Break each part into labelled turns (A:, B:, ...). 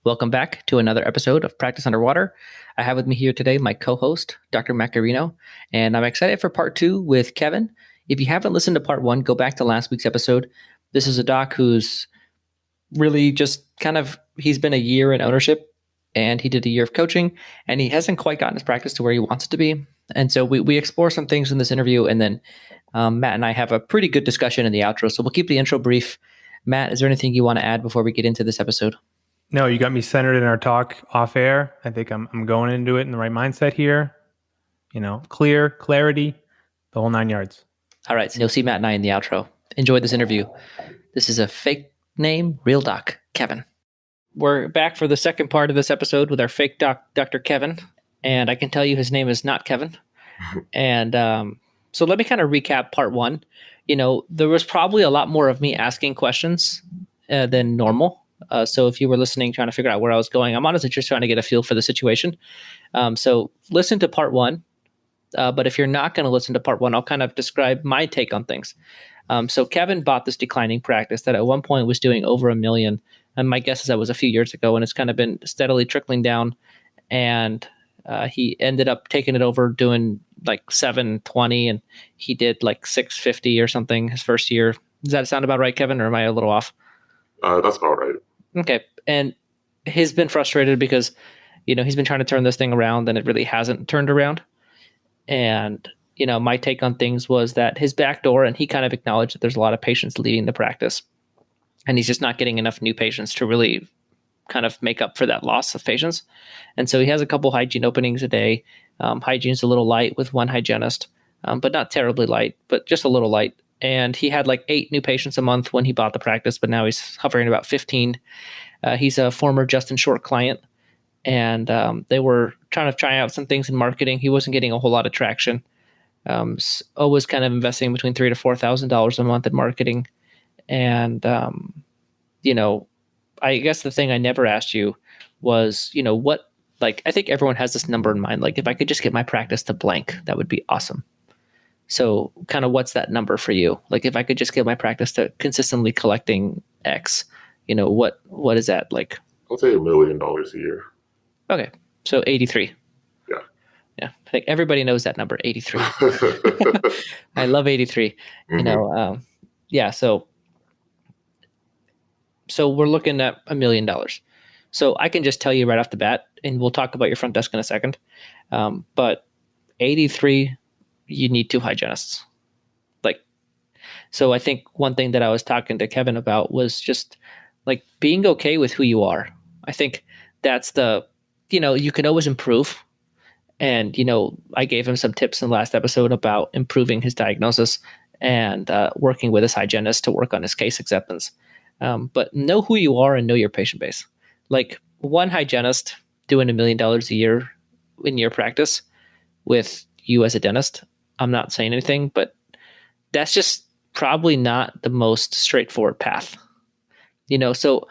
A: Welcome back to another episode of Practice Underwater. I have with me here today my co-host, Dr. Macarino, and I'm excited for part 2 with Kevin. If you haven't listened to part 1, go back to last week's episode. This is a doc who's really just he's been a year in ownership, and he did a year of coaching, and he hasn't quite gotten his practice to where he wants it to be. And so we explore some things in this interview, and then Matt and I have a pretty good discussion in the outro. So we'll keep the intro brief. Matt, is there anything you want to add before we get into this episode?
B: No, you got me centered in our talk off air. I think I'm going into it in the right mindset here. Clarity, the whole 9 yards.
A: All right, so you'll see Matt and I in the outro. Enjoy this interview. This is a fake name, real doc, Kevin. We're back for the second part of this episode with our fake doc, Dr. Kevin. And I can tell you his name is not Kevin. And so let me kind of recap part 1. There was probably a lot more of me asking questions than normal. So if you were listening, trying to figure out where I was going, I'm honestly just trying to get a feel for the situation. So listen to part 1. But if you're not going to listen to part 1, I'll kind of describe my take on things. So Kevin bought this declining practice that at one point was doing over $1 million. And my guess is that was a few years ago, and it's kind of been steadily trickling down. And he ended up taking it over doing like 720, and he did like 650 or something his first year. Does that sound about right, Kevin, or am I a little off?
C: That's about right.
A: Okay. And he's been frustrated because, he's been trying to turn this thing around and it really hasn't turned around. And, my take on things was that his back door, and he kind of acknowledged that there's a lot of patients leaving the practice, and he's just not getting enough new patients to really kind of make up for that loss of patients. And so he has a couple hygiene openings a day. Hygiene's a little light with one hygienist, but not terribly light, but just a little light. And he had like 8 new patients a month when he bought the practice, but now he's hovering about 15. He's a former Justin Short client, and they were trying to try out some things in marketing. He wasn't getting a whole lot of traction. Was kind of investing between $3,000 to $4,000 a month in marketing. And, I guess the thing I never asked you was, I think everyone has this number in mind. Like, if I could just get my practice to blank, that would be awesome. So kind of what's that number for you? Like, if I could just get my practice to consistently collecting X, what is that like?
C: I'll say $1 million a year.
A: Okay. So 83.
C: Yeah.
A: Yeah. I think everybody knows that number, 83. I love 83.
C: Mm-hmm.
A: Yeah. So we're looking at $1 million. So I can just tell you right off the bat, and we'll talk about your front desk in a second. But 83, you need 2 hygienists. So I think one thing that I was talking to Kevin about was just like being okay with who you are. I think that's you can always improve. And, I gave him some tips in the last episode about improving his diagnosis and working with his hygienist to work on his case acceptance. But know who you are and know your patient base. Like, one hygienist doing $1 million a year in your practice with you as a dentist, I'm not saying anything, but that's just probably not the most straightforward path. So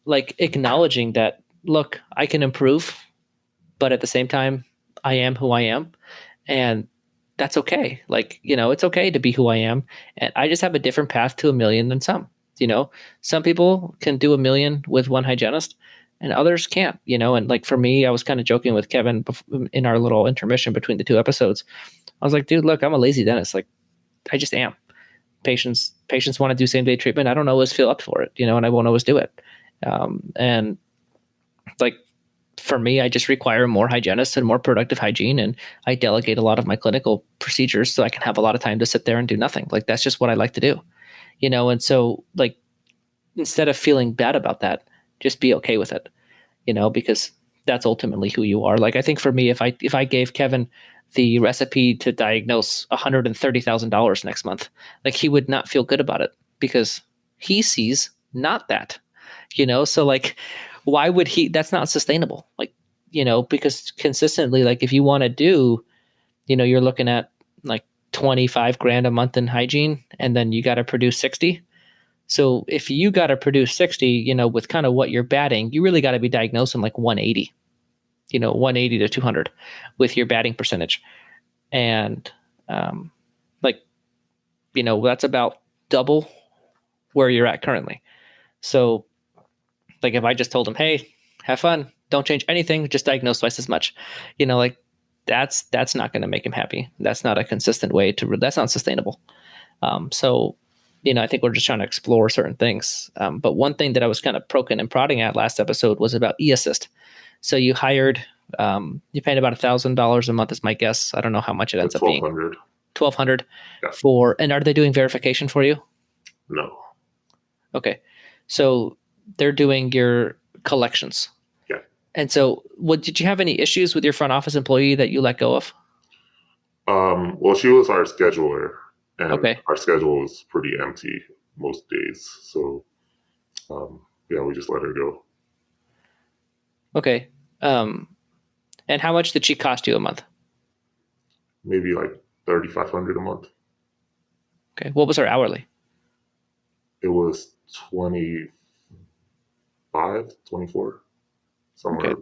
A: like acknowledging that, look, I can improve, but at the same time, I am who I am. And that's okay. Like, it's okay to be who I am. And I just have a different path to $1 million than some. Some people can do $1 million with one hygienist and others can't, and like for me, I was kind of joking with Kevin in our little intermission between the 2 episodes. I was like, dude, look, I'm a lazy dentist. Like, I just am. Patients want to do same day treatment. I don't always feel up for it, and I won't always do it. And like, for me, I just require more hygienists and more productive hygiene. And I delegate a lot of my clinical procedures so I can have a lot of time to sit there and do nothing. Like, that's just what I like to do, and so like, instead of feeling bad about that, just be okay with it, because that's ultimately who you are. Like, I think for me, if I gave Kevin the recipe to diagnose $130,000 next month, like, he would not feel good about it because he sees not that, so like, why would he? That's not sustainable. Like, because consistently, like, if you want to do, you're looking at like $25,000 a month in hygiene, and then you got to produce 60. So if you got to produce 60, with kind of what you're batting, you really got to be diagnosing like 180, 180 to 200 with your batting percentage. And that's about double where you're at currently. So like, if I just told him, hey, have fun. Don't change anything. Just diagnose twice as much. Like that's not going to make him happy. That's not a consistent way that's not sustainable. So, I think we're just trying to explore certain things. But one thing that I was kind of poking and prodding at last episode was about eAssist. So you hired, you paid about $1,000 a month is my guess. I don't know how much it ends up being. 1,200
C: Yeah.
A: and are they doing verification for you?
C: No.
A: Okay. So they're doing your collections.
C: Yeah.
A: And so did you have any issues with your front office employee that you let go of?
C: Well, she was our scheduler, and
A: Okay.
C: our schedule was pretty empty most days. So, yeah, we just let her go.
A: Okay. And how much did she cost you a month?
C: Maybe like 3,500 a month.
A: Okay. What was her hourly?
C: It was 25, 24, somewhere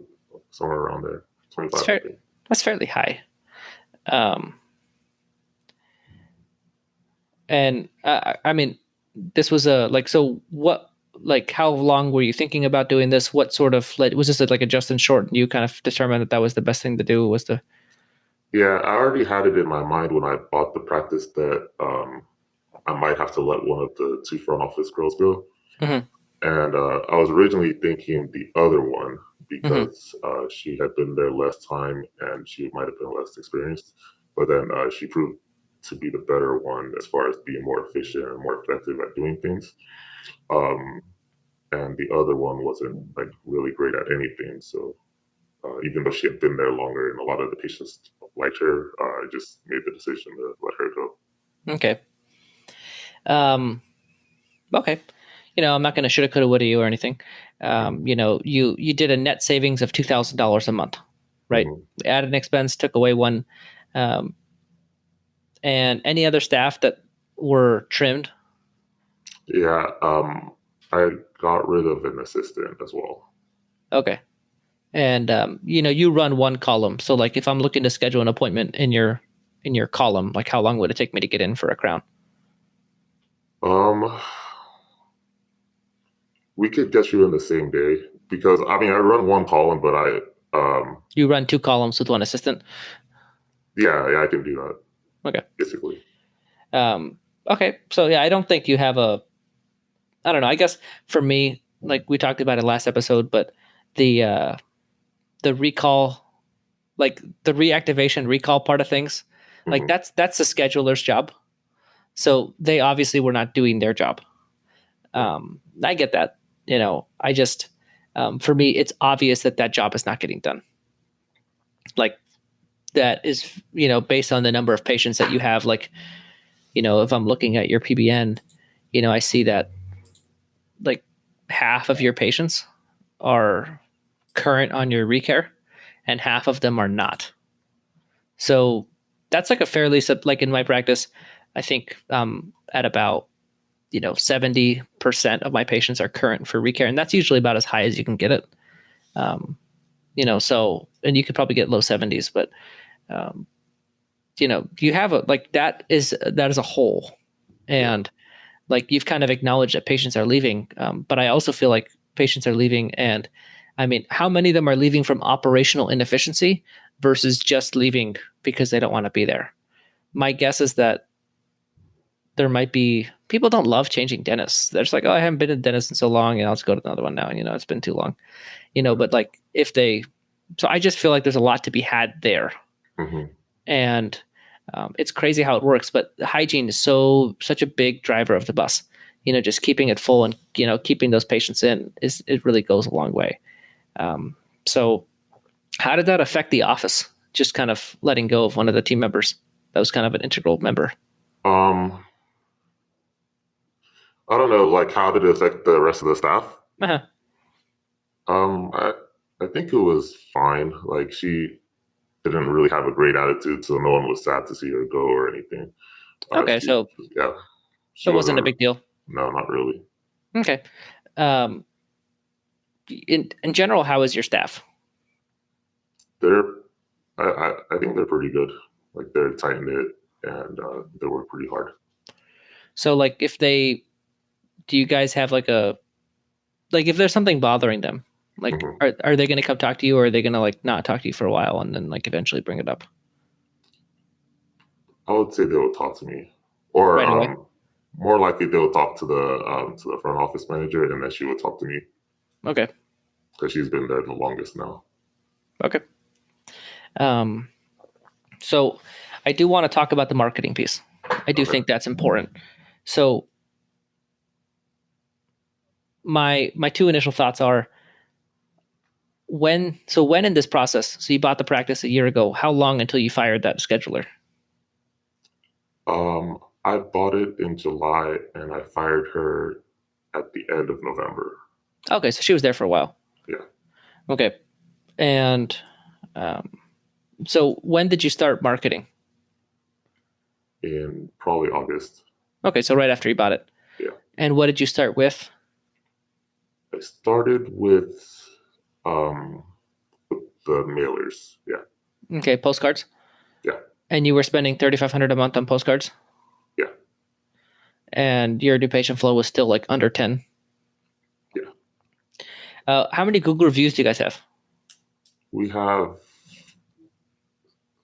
C: around there. 25.
A: That's fairly high. And I mean, this was so what, how long were you thinking about doing this? What sort of, was this like a Justin Short and you kind of determined that was the best thing to do
C: Yeah, I already had it in my mind when I bought the practice that I might have to let one of the two front office girls go.
A: Mm-hmm.
C: And I was originally thinking the other one because she had been there less time and she might have been less experienced. But then she proved to be the better one as far as being more efficient and more effective at doing things. And the other one wasn't like really great at anything. So even though she had been there longer and a lot of the patients liked her, I just made the decision to let her go.
A: Okay. Okay. I'm not going to shoulda, coulda, woulda you or anything. You did a net savings of $2,000 a month, right?
C: Mm-hmm.
A: Added an expense, took away one. And any other staff that were trimmed?
C: Yeah. I got rid of an assistant as well.
A: Okay. And, you run one column. So like if I'm looking to schedule an appointment in your column, like how long would it take me to get in for a crown?
C: We could get you in the same day because I run one column, but
A: you run two columns with one assistant?
C: Yeah, I can do that.
A: Okay.
C: Basically.
A: Okay. So yeah, I don't think you have I don't know. I guess for me, like we talked about it last episode, but the recall, like the reactivation recall part of things, like
C: Mm-hmm.
A: that's the scheduler's job. So they obviously were not doing their job. I get that. I just, for me, it's obvious that job is not getting done. Like that is, based on the number of patients that you have, like, if I'm looking at your PBN, I see that like half of your patients are current on your recare and half of them are not. So that's like a fairly, like in my practice, I think at about 70% of my patients are current for recare, and that's usually about as high as you can get it. So, and you could probably get low 70s, but you have that is a whole, and like you've kind of acknowledged that patients are leaving, but I also feel like patients are leaving, and I mean, how many of them are leaving from operational inefficiency versus just leaving because they don't want to be there? My guess is that there might be people don't love changing dentists. They're just like, oh, I haven't been to the dentist in so long, and I'll just go to another one now. It's been too long, but like so I just feel like there's a lot to be had there.
C: Mm-hmm.
A: And it's crazy how it works, but hygiene is such a big driver of the bus. Just keeping it full and keeping those patients in it really goes a long way. So how did that affect the office? Just kind of letting go of one of the team members that was kind of an integral member.
C: I don't know, like how did it affect the rest of the staff?
A: Uh-huh.
C: I think it was fine. Like she didn't really have a great attitude, so no one was sad to see her go or anything.
A: Okay,
C: so yeah,
A: it wasn't a big deal.
C: No, not really.
A: Okay. In general, how is your staff?
C: I think they're pretty good. Like they're tight knit and they work pretty hard.
A: So like do you guys have if there's something bothering them, Like,
C: Mhm.
A: are they going to come talk to you, or are they going to like not talk to you for a while and then like eventually bring it up
C: I would say they will talk to me, or
A: right away?
C: more likely they'll talk to the front office manager, and then she will talk to me
A: Okay.
C: because she's been there the longest now.
A: Okay. Um, so I do want to talk about the marketing piece. I do
C: Okay.
A: think that's important. So my two initial thoughts are when in this process, so you bought the practice a year ago, how long until you fired that scheduler?
C: I bought it in July, and I fired her at the end of November.
A: Okay, so she was there for a while.
C: Yeah,
A: Okay. And um, so when did you start marketing?
C: in probably August.
A: Okay, so right after you bought it.
C: Yeah,
A: And what did you start with?
C: I started um with the mailers. Yeah,
A: Okay, postcards.
C: yeah,
A: And you were spending 3,500 a month on postcards,
C: yeah,
A: and your new patient flow was still like under 10.
C: yeah.
A: How many Google reviews do you guys have?
C: We have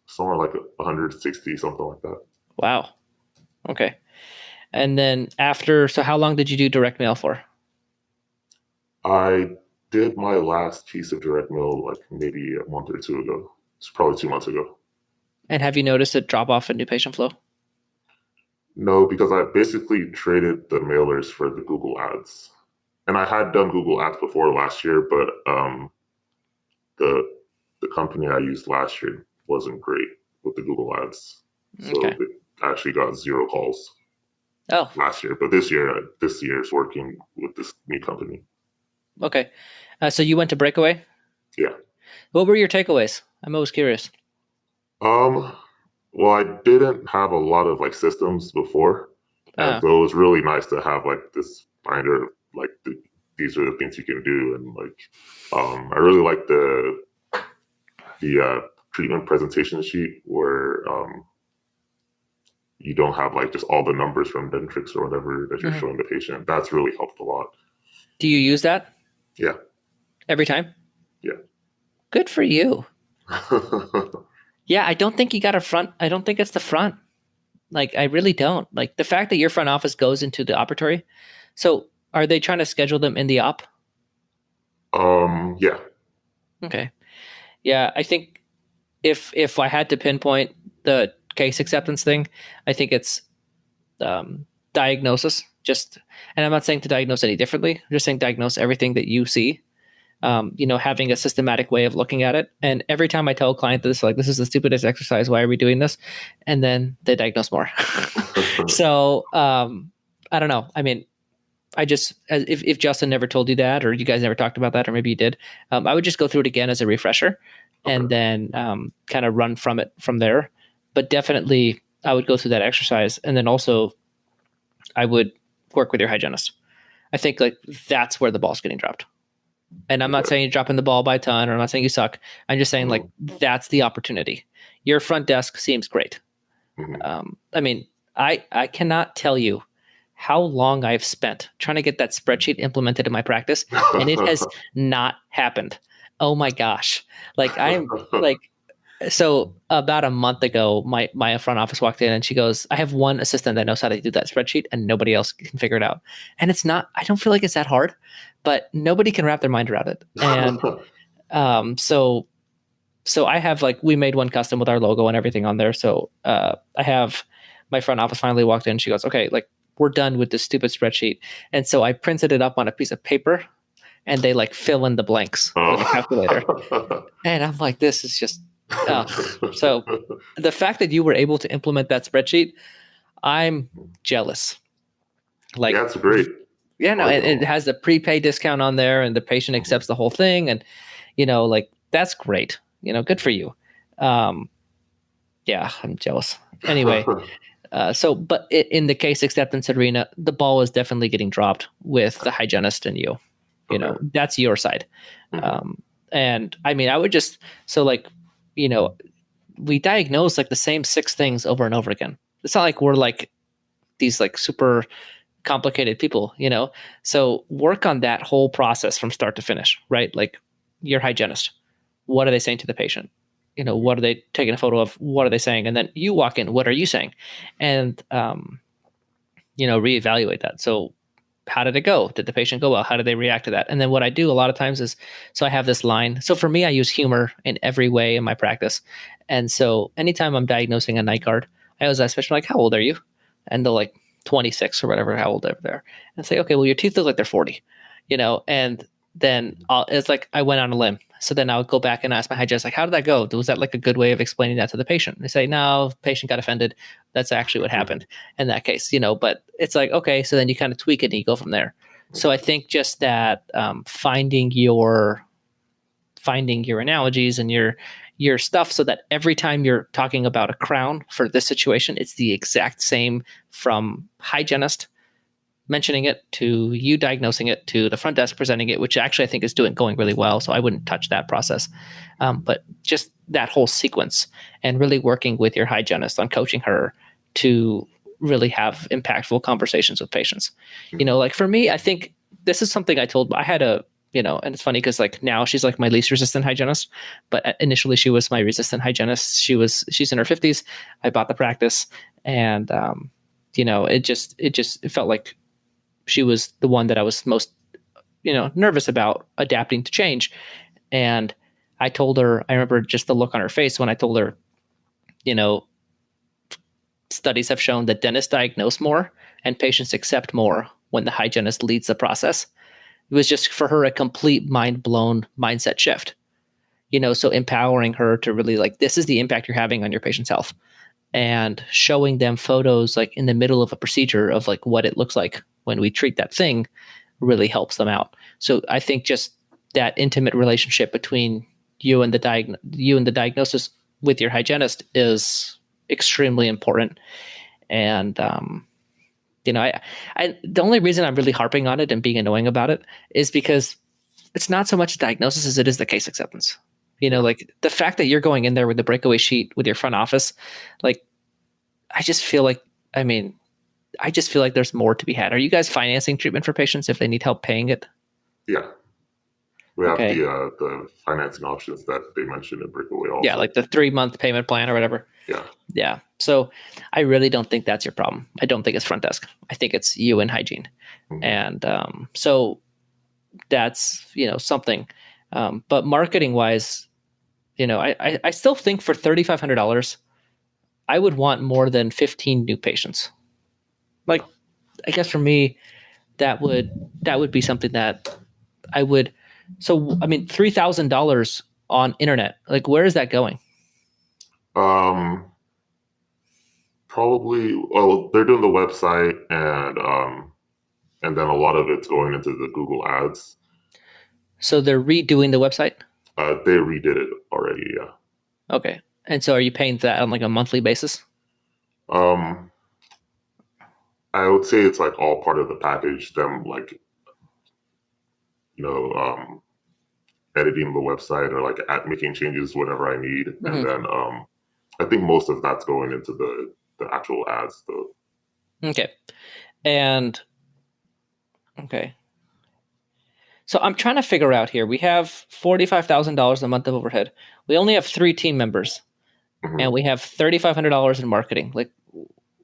C: somewhere like 160, something like that.
A: Wow. Okay. And then after, so how long did you do direct mail for?
C: I did my last piece of direct mail like maybe a month or two ago. It's probably 2 months ago.
A: And have you noticed a drop off in new patient flow?
C: No, because I basically traded the mailers for the Google ads. And I had done Google ads before last year, but the the company I used last year wasn't great with the Google ads. So
A: Okay.
C: it actually got 0 calls
A: Oh,
C: last year. But this year is working with this new company.
A: okay. So you went to Breakaway?
C: Yeah.
A: What were your takeaways? I'm always curious.
C: Um, well, I didn't have a lot of like systems before, and
A: Uh,
C: so it was really nice to have like this binder, of, like these are the things you can do, and like I really like the treatment presentation sheet where you don't have like just all the numbers from Dentrix or whatever that you're
A: mhm.
C: showing the patient. That's really helped a lot.
A: Do you use that
C: Yeah,
A: every time?
C: yeah.
A: Good for you. Yeah, I don't think you got a front. I don't think it's the front. Like, I really don't. Like, the fact that your front office goes into the operatory. So, are they trying to schedule them in the op?
C: Yeah,
A: Okay. Yeah, I think if I had to pinpoint the case acceptance thing, I think it's diagnosis. Just, and I'm not saying to diagnose any differently. I'm just saying diagnose everything that you see. Having a systematic way of looking at it. And every time I tell a client this, like, this is the stupidest exercise. Why are we doing this? And then they diagnose more. So I don't know. I mean, if Justin never told you that, or you guys never talked about that, or maybe you did, I would just go through it again as a refresher, and
C: okay,
A: then kind of run from it from there. But definitely, I would go through that exercise, and then also I would work with your hygienist. I think like that's where the ball's getting dropped. And I'm not
C: okay.
A: saying you're dropping the ball by a ton, or I'm not saying you suck. I'm just saying like
C: Mhm,
A: that's the opportunity. Your front desk seems great.
C: mhm.
A: I mean, I cannot tell you how long I've spent trying to get that spreadsheet implemented in my practice, and it has not happened. Oh my gosh! Like I'm like so about a month ago, my front office walked in and she goes, "I have one assistant that knows how to do that spreadsheet, and nobody else can figure it out." And it's not. I don't feel like it's that hard, but nobody can wrap their mind around it. And so I have like we made one custom with our logo and everything on there. So I have my front office finally walked in. She goes, "Okay, like we're done with this stupid spreadsheet." And so I printed it up on a piece of paper, and they like fill in the blanks with a calculator.
C: Oh.
A: And I'm like, this is just so the fact that you were able to implement that spreadsheet, I'm jealous.
C: Yeah,
A: Like,
C: it's great.
A: yeah,
C: I
A: no,
C: like it a
A: it
C: lot.
A: has the prepaid discount on there, and the patient
C: Mhm.
A: accepts the whole thing, and like that's great. Good for you. Um, yeah, I'm jealous. Anyway, but in the case acceptance arena, the ball is definitely getting dropped with the hygienist and you.
C: Okay.
A: That's your side.
C: Mhm.
A: And I mean, I would just so like, you know, we diagnose like the same 6 things over and over again. It's not like we're like these like super complicated people, so work on that whole process from start to finish, right? Like your hygienist, what are they saying to the patient? What are they taking a photo of? What are they saying? And then you walk in, what are you saying? And reevaluate that. So how did it go? Did the patient go well? How did they react to that? And then what I do a lot of times is, so I have this line. So for me, I use humor in every way in my practice. And so anytime I'm diagnosing a night guard, I always ask patient, like, how old are you? And they're like 26 or whatever, how old they're. And say, okay, well, your teeth look like they're 40, and then it's like I went on a limb. So then I'll go back and ask my hygienist, like, how did that go? Was that like a good way of explaining that to the patient? They say, no, patient got offended. That's actually what happened in that case, but it's like, okay, so then you kind of tweak it and you go from there. So I think just that finding your analogies and your stuff so that every time you're talking about a crown for this situation, it's the exact same from hygienist mentioning it to you diagnosing it to the front desk presenting it, which actually I think is going really well. So I wouldn't touch that process. But just that whole sequence and really working with your hygienist on coaching her to really have impactful conversations with patients. Like for me, I think this is something I had and it's funny because like now she's like my least resistant hygienist, but initially she was my resistant hygienist. She's in her 50s. I bought the practice and, it felt like she was the one that I was most, nervous about adapting to change. And I told her, I remember just the look on her face when I told her, studies have shown that dentists diagnose more and patients accept more when the hygienist leads the process. It was just for her a complete mind-blown mindset shift, so empowering her to really like, this is the impact you're having on your patient's health and showing them photos like in the middle of a procedure of like what it looks like when we treat that thing really helps them out. So I think just that intimate relationship between you and the diagnosis with your hygienist is extremely important. And, I the only reason I'm really harping on it and being annoying about it is because it's not so much diagnosis as it is the case acceptance. Like the fact that you're going in there with the breakaway sheet with your front office, like, I just feel like there's more to be had. Are you guys financing treatment for patients if they need help paying it?
C: Yeah. We have
A: Okay.
C: the financing options that they mentioned in Breakaway also.
A: Yeah, like the 3-month payment plan or whatever.
C: Yeah.
A: Yeah. So I really don't think that's your problem. I don't think it's front desk. I think it's you and hygiene. Mm-hmm. And so that's, something. But marketing wise, I still think for $3,500, I would want more than 15 new patients. Like, I guess for me, that would be something that I would. So, I mean, $3,000 on internet, like, where is that going?
C: Probably, well, they're doing the website and then a lot of it's going into the Google ads.
A: So they're redoing the website?
C: They redid it already, yeah.
A: Okay. And so are you paying that on like a monthly basis?
C: I would say it's like all part of the package, them like, editing the website or like making changes whenever I need. Mm-hmm. And then I think most of that's going into the actual ads though.
A: Okay. Okay. So I'm trying to figure out here. We have $45,000 a month of overhead. We only have 3 team members, mm-hmm. and we have $3,500 in marketing. Like,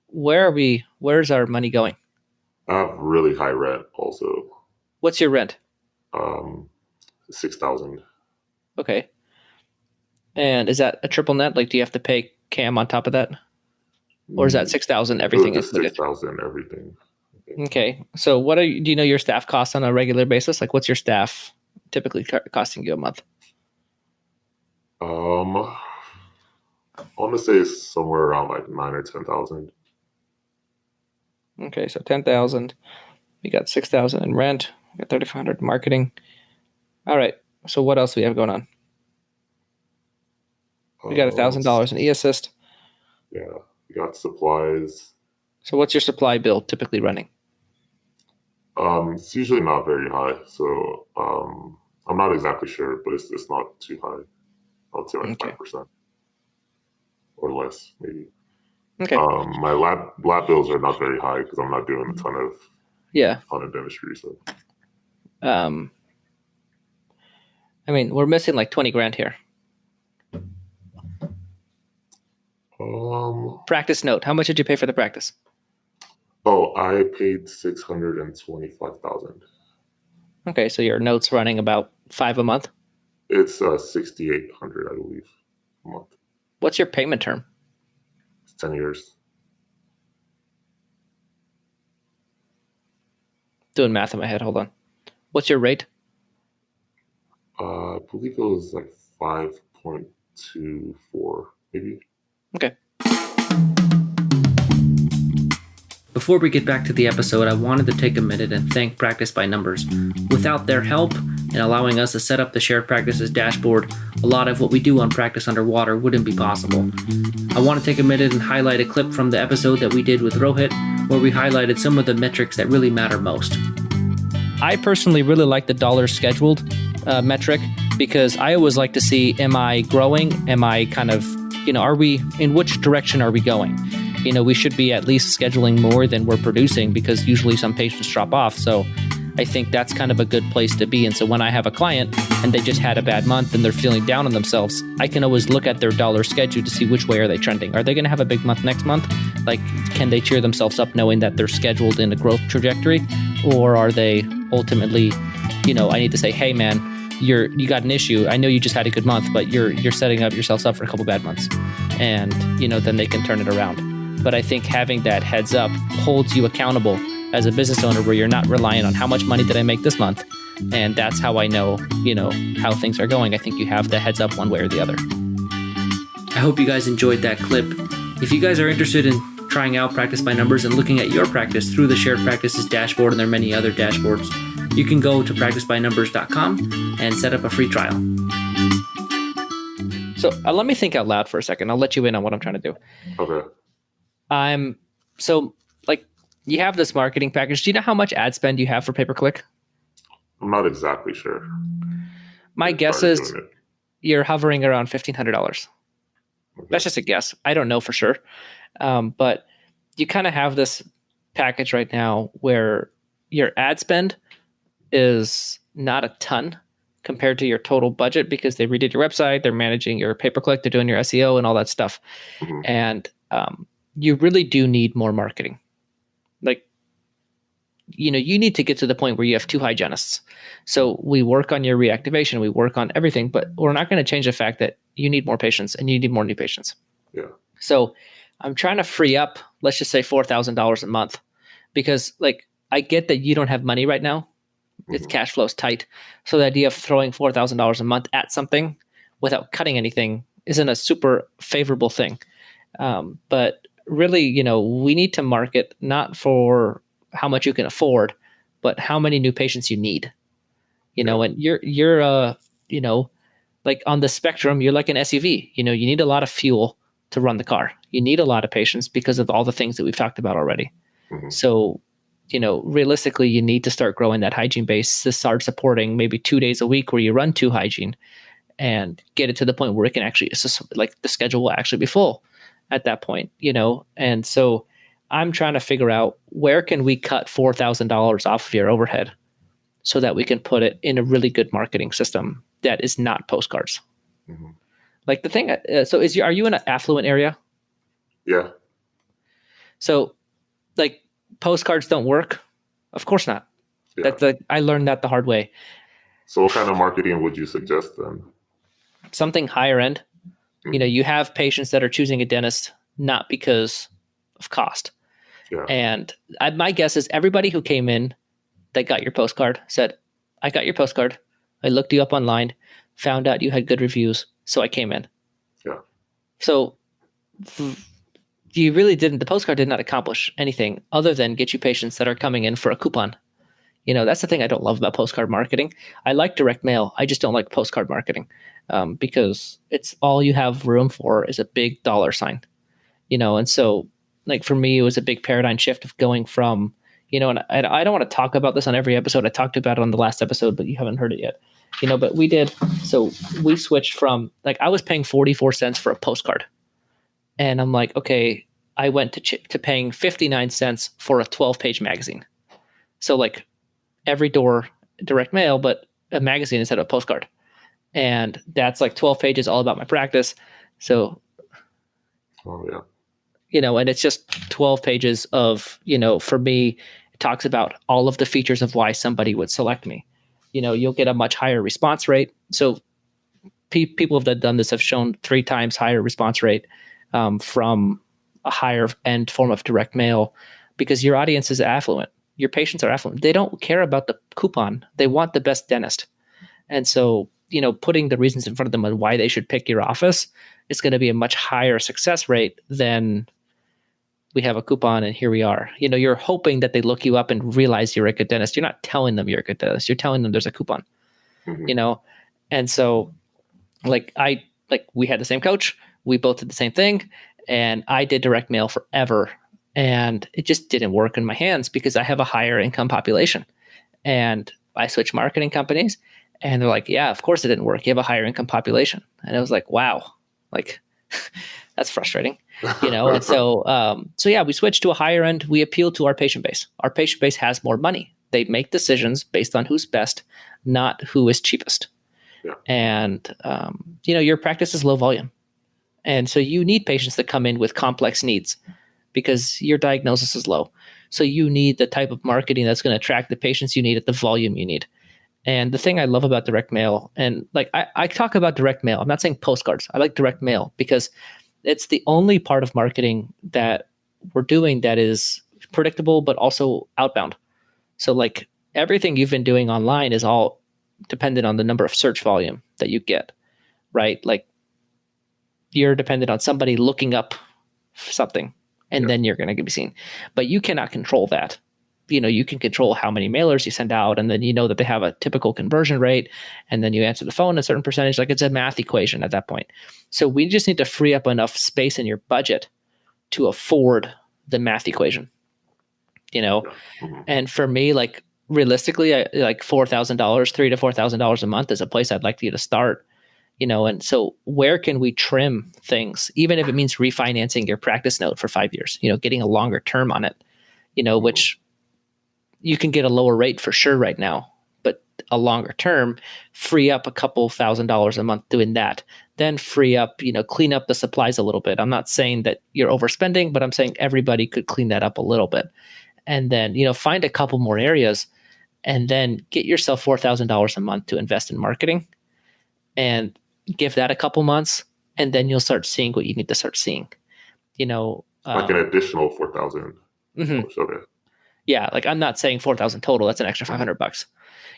A: where's our money going?
C: I have really high rent also.
A: What's your rent?
C: $6,000.
A: Okay. And is that a triple net? Like, do you have to pay CAM on top of that? Or is that $6,000 everything included?
C: $6,000 everything.
A: Okay. So do you know your staff costs on a regular basis? Like, what's your staff typically costing you a month?
C: I want to say it's somewhere around like 9 or 10,000.
A: Okay. So 10,000. We got 6,000 in rent. We got 3,500 in marketing. All right. So what else do we have going on? We got $1,000 in e-assist.
C: Yeah. We got supplies.
A: So what's your supply bill typically running?
C: It's usually not very high. So I'm not exactly sure, but it's not too high. I would say like 5% or less, maybe.
A: Okay.
C: My lab bills are not very high because I'm not doing a ton of
A: Yeah.
C: fun in dentistry. So
A: I mean, we're missing like 20 grand here. Practice note. How much did you pay for the practice?
C: I paid $625,000.
A: Okay, so your note's running about $5 a month.
C: It's $6,800, I believe, a month.
A: What's your payment term?
C: It's 10 years.
A: Doing math in my head. Hold on. What's your rate?
C: I believe it was like 5.24, maybe.
A: Okay. Before we get back to the episode, I wanted to take a minute and thank Practice by Numbers. Without their help in allowing us to set up the shared practices dashboard, a lot of what we do on Practice Underwater wouldn't be possible. I want to take a minute and highlight a clip from the episode that we did with Rohit, where we highlighted some of the metrics that really matter most. I personally really like the dollar scheduled metric because I always like to see, am I growing? Am I kind of, in which direction are we going? We should be at least scheduling more than we're producing because usually some patients drop off. So I think that's kind of a good place to be. And so when I have a client and they just had a bad month and they're feeling down on themselves, I can always look at their dollar schedule to see which way are they trending. Are they going to have a big month next month? Like, can they cheer themselves up knowing that they're scheduled in a growth trajectory? Or are they ultimately, I need to say, hey man, you got an issue. I know you just had a good month, but you're setting up yourselves up for a couple bad months. And, then they can turn it around. But I think having that heads up holds you accountable as a business owner where you're not relying on how much money did I make this month. And that's how I know, how things are going. I think you have the heads up one way or the other. I hope you guys enjoyed that clip. If you guys are interested in trying out Practice by Numbers and looking at your practice through the shared practices dashboard, and there are many other dashboards, you can go to practicebynumbers.com and set up a free trial. So let me think out loud for a second. I'll let you in on what I'm trying to do.
C: Okay.
A: You have this marketing package. Do you know how much ad spend you have for pay-per-click?
C: I'm not exactly sure.
A: My guess is you're hovering around $1,500. Okay. That's just a guess. I don't know for sure. But you kind of have this package right now where your ad spend is not a ton compared to your total budget because they redid your website, they're managing your pay-per-click, they're doing your SEO and all that stuff. Mm-hmm. And you really do need more marketing. You need to get to the point where you have 2 hygienists. So we work on your reactivation, we work on everything, but we're not going to change the fact that you need more patients and you need more new patients.
C: Yeah.
A: So I'm trying to free up, let's just say $4,000 a month, because I get that you don't have money right now. Mm-hmm. Its cash flow's tight. So the idea of throwing $4,000 a month at something without cutting anything isn't a super favorable thing. But really, we need to market not for how much you can afford, but how many new patients you need. And you're on the spectrum, you're like an SUV. You need a lot of fuel to run the car. You need a lot of patients because of all the things that we've talked about already. Mm-hmm. So, realistically, you need to start growing that hygiene base to start supporting maybe 2 days a week where you run 2 hygiene and get it to the point where it can actually, the schedule will actually be full at that point, And so I'm trying to figure out where can we cut $4,000 off of your overhead so that we can put it in a really good marketing system that is not postcards. Mm-hmm. The thing, are you in an affluent area?
C: Yeah.
A: So postcards don't work? Of course not. Yeah. I learned that the hard way.
C: So what kind of marketing would you suggest then?
A: Something higher end. Mm-hmm. You have patients that are choosing a dentist not because of cost. Yeah. And my guess is everybody who came in that got your postcard said, I got your postcard. I looked you up online, found out you had good reviews, so I came in.
C: Yeah.
A: So you really the postcard did not accomplish anything other than get you patients that are coming in for a coupon. That's the thing I don't love about postcard marketing. I like direct mail. I just don't like postcard marketing because it's all you have room for is a big dollar sign, and so for me, it was a big paradigm shift of going from, and I don't want to talk about this on every episode. I talked about it on the last episode, but you haven't heard it yet, but we switched from I was paying 44 cents for a postcard and I'm like, okay, I went to paying 59 cents for a 12-page magazine. So like every door direct mail, but a magazine instead of a postcard. And that's like 12 pages all about my practice. So,
C: Oh yeah.
A: and it's just 12 pages of, for me, it talks about all of the features of why somebody would select me. You'll get a much higher response rate. So people that have done this have shown 3 times higher response rate from a higher end form of direct mail, because your audience is affluent. Your patients are affluent. They don't care about the coupon. They want the best dentist. And so, putting the reasons in front of them on why they should pick your office is going to be a much higher success rate than we have a coupon and here we are. You're hoping that they look you up and realize you're a good dentist. You're not telling them you're a good dentist. You're telling them there's a coupon, And so we had the same coach. We both did the same thing. And I did direct mail forever. And it just didn't work in my hands because I have a higher income population. And I switched marketing companies. And they're like, yeah, of course it didn't work. You have a higher income population. And I was like, wow, that's frustrating, And so, we switched to a higher end. We appeal to our patient base. Our patient base has more money. They make decisions based on who's best, not who is cheapest.
C: Yeah.
A: And, your practice is low volume. And so you need patients that come in with complex needs because your diagnosis is low. So you need the type of marketing that's going to attract the patients you need at the volume you need. And the thing I love about direct mail, and I talk about direct mail, I'm not saying postcards. I like direct mail because it's the only part of marketing that we're doing that is predictable, but also outbound. So everything you've been doing online is all dependent on the number of search volume that you get, right? You're dependent on somebody looking up something and then you're going to be seen, but you cannot control that. You can control how many mailers you send out, and then that they have a typical conversion rate, and then you answer the phone a certain percentage. It's a math equation at that point. So we just need to free up enough space in your budget to afford the math equation, And for me, realistically, $4,000, $3,000 to $4,000 a month is a place I'd like you to start, And so where can we trim things, even if it means refinancing your practice note for 5 years, getting a longer term on it, which you can get a lower rate for sure right now, but a longer term, free up a couple $1,000s a month doing that, then free up, clean up the supplies a little bit. I'm not saying that you're overspending, but I'm saying everybody could clean that up a little bit. And then, find a couple more areas and then get yourself $4,000 a month to invest in marketing and give that a couple months. And then you'll start seeing what you need to start seeing,
C: like an additional 4,000.
A: Mm-hmm.
C: Okay.
A: Yeah, I'm not saying 4,000 total. That's an extra $500,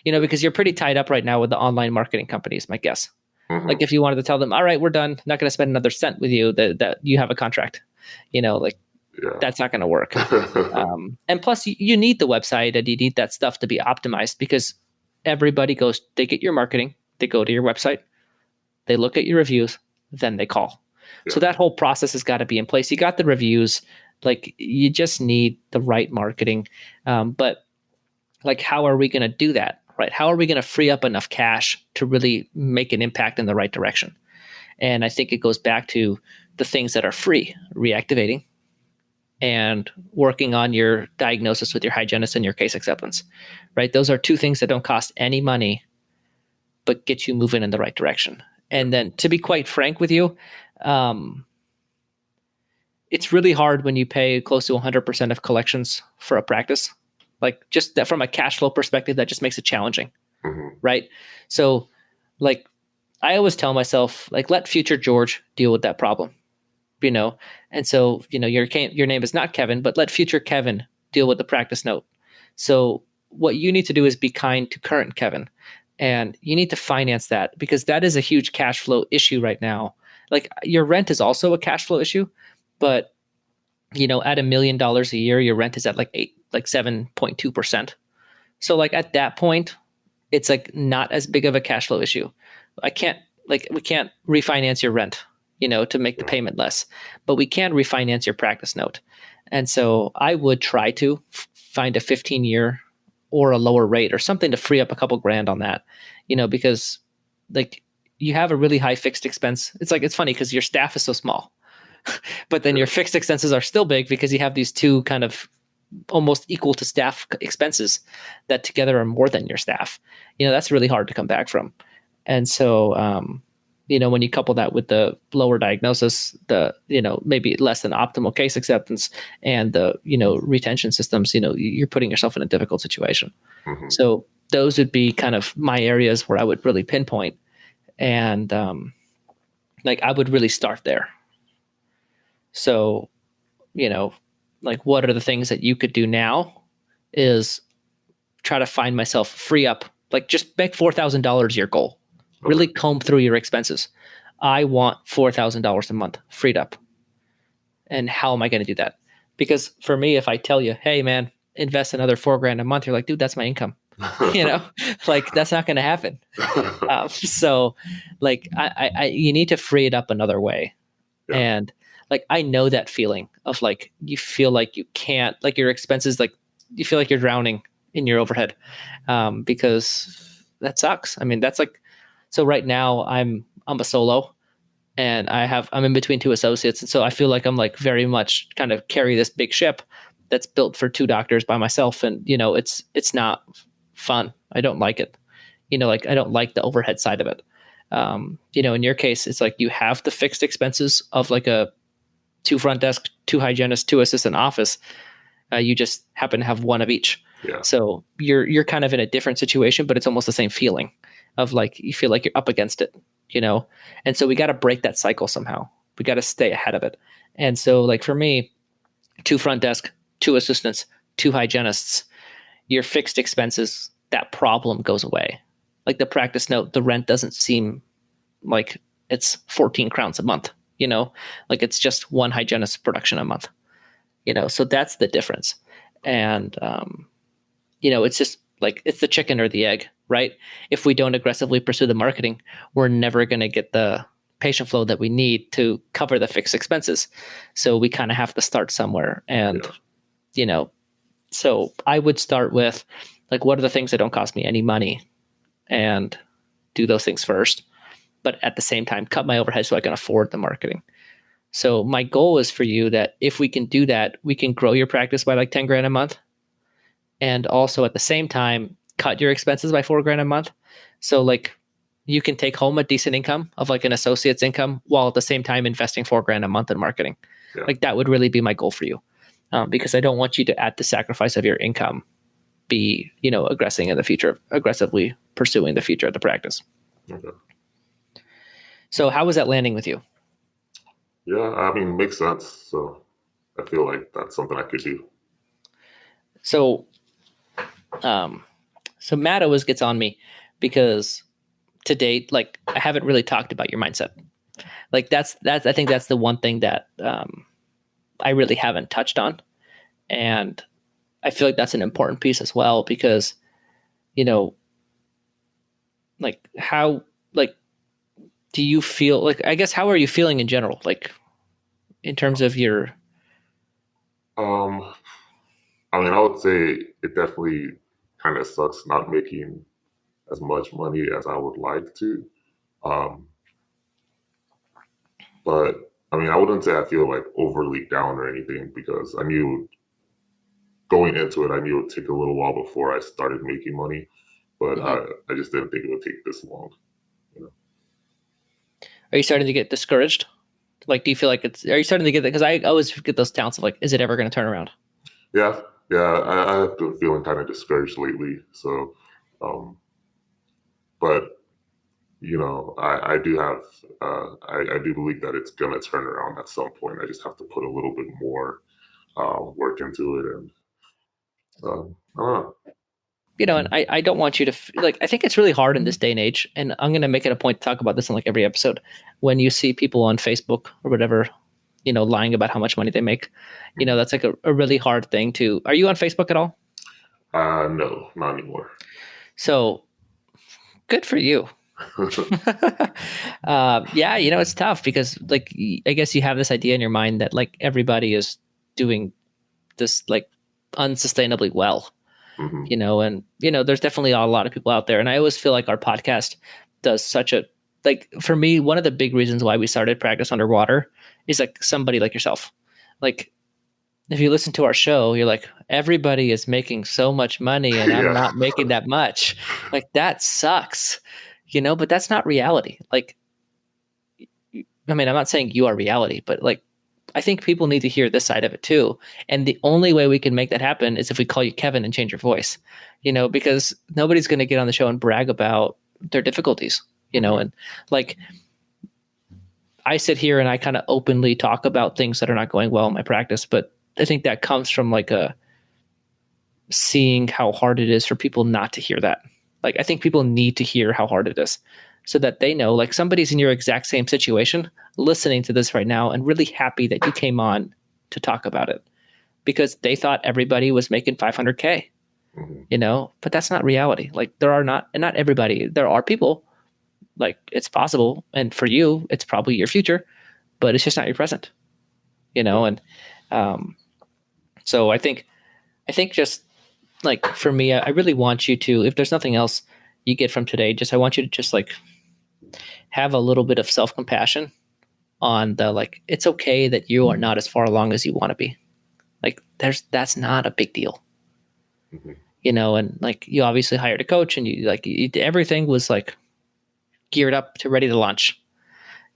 A: because you're pretty tied up right now with the online marketing companies, my guess.
C: Mm-hmm.
A: If you wanted to tell them, all right, we're done, not going to spend another cent with you, that you have a contract, that's not going to work. And plus, you need the website and you need that stuff to be optimized because everybody they get your marketing, they go to your website, they look at your reviews, then they call. Yeah. So that whole process has got to be in place. You got the reviews. You just need the right marketing. But how are we going to do that, right? How are we going to free up enough cash to really make an impact in the right direction? And I think it goes back to the things that are free, reactivating and working on your diagnosis with your hygienist and your case acceptance, right? Those are 2 things that don't cost any money, but get you moving in the right direction. And then to be quite frank with you, it's really hard when you pay close to 100% of collections for a practice. Just that from a cash flow perspective, that just makes it challenging, right? So I always tell myself, let future George deal with that problem, And so, your name is not Kevin, but let future Kevin deal with the practice note. So what you need to do is be kind to current Kevin, and you need to finance that because that is a huge cash flow issue right now. Your rent is also a cash flow issue. But, at $1 million a year, your rent is at 7.2%. So at that point, it's not as big of a cash flow issue. We can't refinance your rent, to make the payment less, but we can refinance your practice note. And so I would try to find a 15-year or a lower rate or something to free up a couple grand on that, because you have a really high fixed expense. It's funny because your staff is so small. But then your fixed expenses are still big because you have these 2 kind of almost equal to staff expenses that together are more than your staff. That's really hard to come back from. And so, when you couple that with the lower diagnosis, the, maybe less than optimal case acceptance and the, retention systems, you're putting yourself in a difficult situation.
C: Mm-hmm.
A: So those would be kind of my areas where I would really pinpoint. And I would really start there. So, what are the things that you could do now is try to find myself, free up, just make $4,000 your goal. Okay. Really comb through your expenses. I want $4,000 a month freed up. And how am I going to do that? Because for me, if I tell you, hey man, invest another $4,000 a month, you're like, dude, that's my income. That's not going to happen. So you need to free it up another way. Yeah. And I know that feeling of you feel like you can't, your expenses, you feel like you're drowning in your overhead, because that sucks. I mean, that's so right now I'm a solo and I'm in between two associates. And so I feel like I'm very much kind of carry this big ship that's built for two doctors by myself. And, it's not fun. I don't like it. I don't like the overhead side of it. In your case, it's you have the fixed expenses of a 2 front desk, 2 hygienists, 2 assistant office. You just happen to have one of each. Yeah. So you're kind of in a different situation, but it's almost the same feeling of you feel like you're up against it, And so we got to break that cycle somehow. We got to stay ahead of it. And so for me, 2 front desk, 2 assistants, 2 hygienists, your fixed expenses, that problem goes away. The practice note, the rent doesn't seem like it's 14 crowns a month, it's just 1 hygienist production a month, so that's the difference. And, it's just it's the chicken or the egg, right? If we don't aggressively pursue the marketing, we're never going to get the patient flow that we need to cover the fixed expenses. So we kind of have to start somewhere. And, so I would start with what are the things that don't cost me any money and do those things first, but at the same time, cut my overhead so I can afford the marketing. So my goal is for you that if we can do that, we can grow your practice by $10,000 a month. And also at the same time, cut your expenses by $4,000 a month. So you can take home a decent income of an associate's income while at the same time investing $4,000 a month in marketing. Yeah. That would really be my goal for you. Because I don't want you to, at the sacrifice of your income, be, aggressively pursuing the future of the practice. Okay. So how was that landing with you?
C: Yeah, I mean, it makes sense. So I feel like that's something I could do.
A: So, Matt always gets on me because to date, I haven't really talked about your mindset. That's I think that's the one thing that I really haven't touched on, and I feel like that's an important piece as well because, how do you feel I guess how are you feeling in general, in terms of your?
C: I mean, I would say it definitely kind of sucks not making as much money as I would like to. But I mean, I wouldn't say I feel overly down or anything because I knew going into it, I knew it would take a little while before I started making money, but I just didn't think it would take this long.
A: Are you starting to get discouraged? Do you feel are you starting to get that? Because I always get those doubts of is it ever going to turn around?
C: Yeah. I have been feeling kind of discouraged lately. So, but I do have, I do believe that it's going to turn around at some point. I just have to put a little bit more work into it. And I don't know.
A: And I don't want you to I think it's really hard in this day and age. And I'm going to make it a point to talk about this in every episode. When you see people on Facebook or whatever, lying about how much money they make, that's a really hard thing to. Are you on Facebook at all?
C: No, not anymore.
A: So good for you. Yeah, it's tough because I guess you have this idea in your mind that everybody is doing this unsustainably well. Mm-hmm. And there's definitely a lot of people out there. And I always feel our podcast does such a, for me, one of the big reasons why we started Practice Underwater is somebody like yourself. if you listen to our show, you're like, everybody is making so much money and I'm
C: Yeah.
A: not making that much. Like that sucks, but that's not reality. Like, I mean, I'm not saying you are reality, but like, I think people need to hear this side of it too. And the only way we can make that happen is if we call you Kevin and change your voice, because nobody's going to get on the show and brag about their difficulties, and like I sit here and I kind of openly talk about things that are not going well in my practice, but I think that comes from like seeing how hard it is for people not to hear that. Like, I think people need to hear how hard it is so that they know, like, somebody's in your exact same situation listening to this right now and really happy that you came on to talk about it because they thought everybody was making 500K, but that's not reality. Like, not everybody, there are people, like, it's possible. And for you, it's probably your future, but it's just not your present, and so I think just like for me, I really want you to, if there's nothing else you get from today, I want you to just like have a little bit of self-compassion on the, like, it's okay that you are not as far along as you want to be. Like that's not a big deal, and like you obviously hired a coach and everything was like geared up to ready to launch,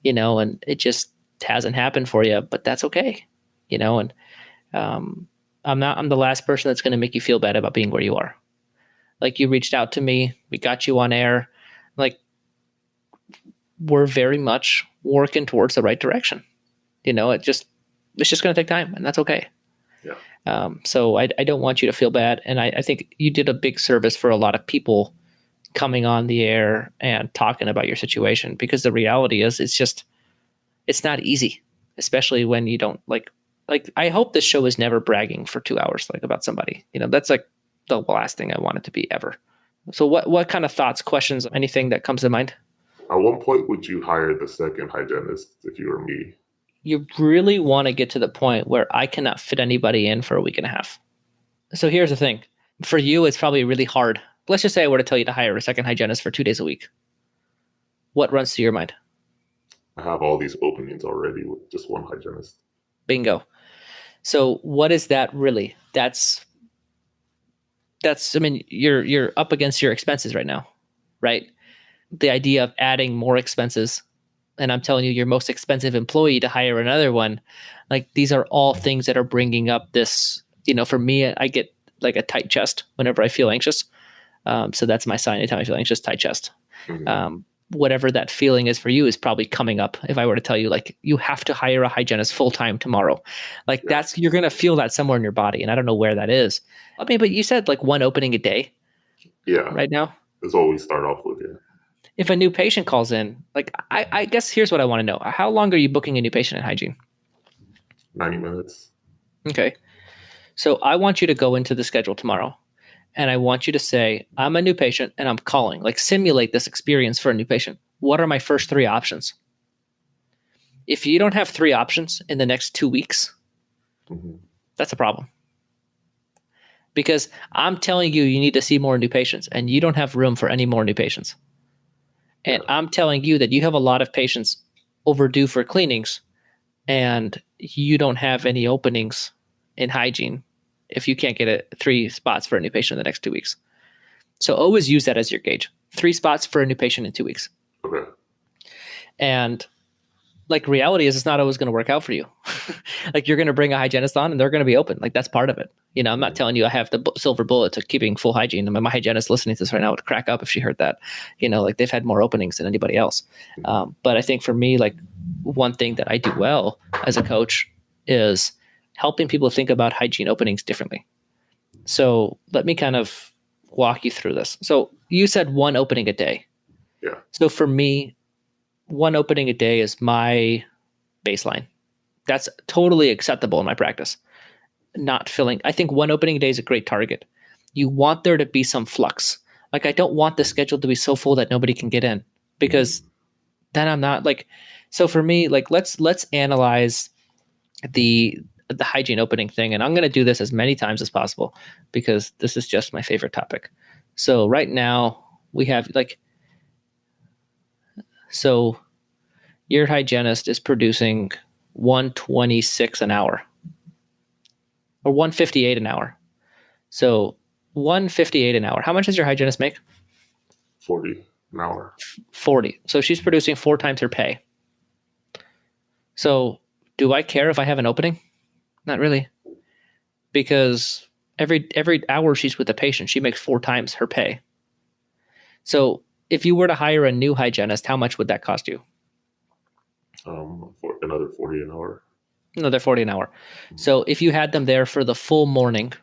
A: and it just hasn't happened for you, but that's okay, and I'm the last person that's going to make you feel bad about being where you are. Like, you reached out to me, we got you on air. Like, we're very much working towards the right direction. It's just going to take time, and that's okay.
C: Yeah.
A: So I don't want you to feel bad. And I think you did a big service for a lot of people coming on the air and talking about your situation, because the reality is it's not easy, especially when you don't like I hope this show is never bragging for 2 hours, like about somebody, that's like the last thing I want it to be ever. So what kind of thoughts, questions, anything that comes to mind?
C: At what point would you hire the second hygienist if you were me?
A: You really want to get to the point where I cannot fit anybody in for a week and a half. So here's the thing. For you, it's probably really hard. Let's just say I were to tell you to hire a second hygienist for 2 days a week. What runs through your mind?
C: I have all these openings already with just one hygienist.
A: Bingo. So what is that really? That's I mean, you're up against your expenses right now, right? The idea of adding more expenses, and I'm telling you, your most expensive employee to hire another one, like, these are all things that are bringing up this, for me, I get like a tight chest whenever I feel anxious. So that's my sign. Anytime I feel anxious, tight chest. Whatever that feeling is for you is probably coming up. If I were to tell you, like, you have to hire a hygienist full-time tomorrow, like, you're going to feel that somewhere in your body. And I don't know where that is. I mean, but you said like one opening a day.
C: Yeah.
A: Right now.
C: That's what we start off with. Yeah.
A: If a new patient calls in, like, I guess here's what I want to know. How long are you booking a new patient in hygiene?
C: 90 minutes.
A: Okay. So I want you to go into the schedule tomorrow, and I want you to say, I'm a new patient and I'm calling. Like, simulate this experience for a new patient. What are my first 3 options? If you don't have 3 options in the next 2 weeks, that's a problem. Because I'm telling you need to see more new patients, and you don't have room for any more new patients. And I'm telling you that you have a lot of patients overdue for cleanings, and you don't have any openings in hygiene if you can't get 3 spots for a new patient in the next 2 weeks. So always use that as your gauge. 3 spots for a new patient in 2 weeks.
C: Okay.
A: And like, reality is, it's not always going to work out for you. Like, you're going to bring a hygienist on and they're going to be open. Like, that's part of it. I'm not telling you I have the silver bullet to keeping full hygiene. I mean, my hygienist listening to this right now would crack up if she heard that. Like, they've had more openings than anybody else. But I think for me, like, one thing that I do well as a coach is helping people think about hygiene openings differently. So let me kind of walk you through this. So you said one opening a day.
C: Yeah.
A: So for me, one opening a day is my baseline. That's totally acceptable in my practice. I think one opening a day is a great target. You want there to be some flux. Like, I don't want the schedule to be so full that nobody can get in, because then I'm not like, so for me, like, let's analyze the hygiene opening thing. And I'm going to do this as many times as possible because this is just my favorite topic. So right now we have so your hygienist is producing 126 an hour. or 158 an hour. So 158 an hour. How much does your hygienist make?
C: 40 an hour.
A: 40. So she's producing 4 times her pay. So do I care if I have an opening? Not really. Because every hour she's with the patient, she makes 4 times her pay. So if you were to hire a new hygienist, how much would that cost you?
C: For another 40 an hour.
A: Another 40 an hour. So if you had them there for the full morning,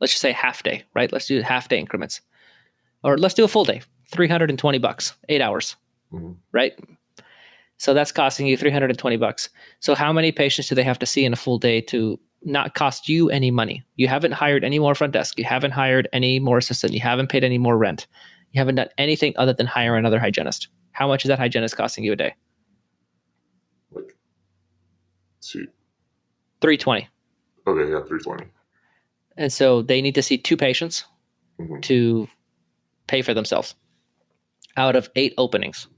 A: let's just say half day, right? Let's do half day increments. Or let's do a full day, $320, 8 hours, right? So that's costing you $320. So how many patients do they have to see in a full day to not cost you any money? You haven't hired any more front desk. You haven't hired any more assistant. You haven't paid any more rent. You haven't done anything other than hire another hygienist. How much is that hygienist costing you a day?
C: Like $2.
A: $320.
C: Okay, yeah, $320.
A: And so they need to see 2 patients to pay for themselves out of 8 openings.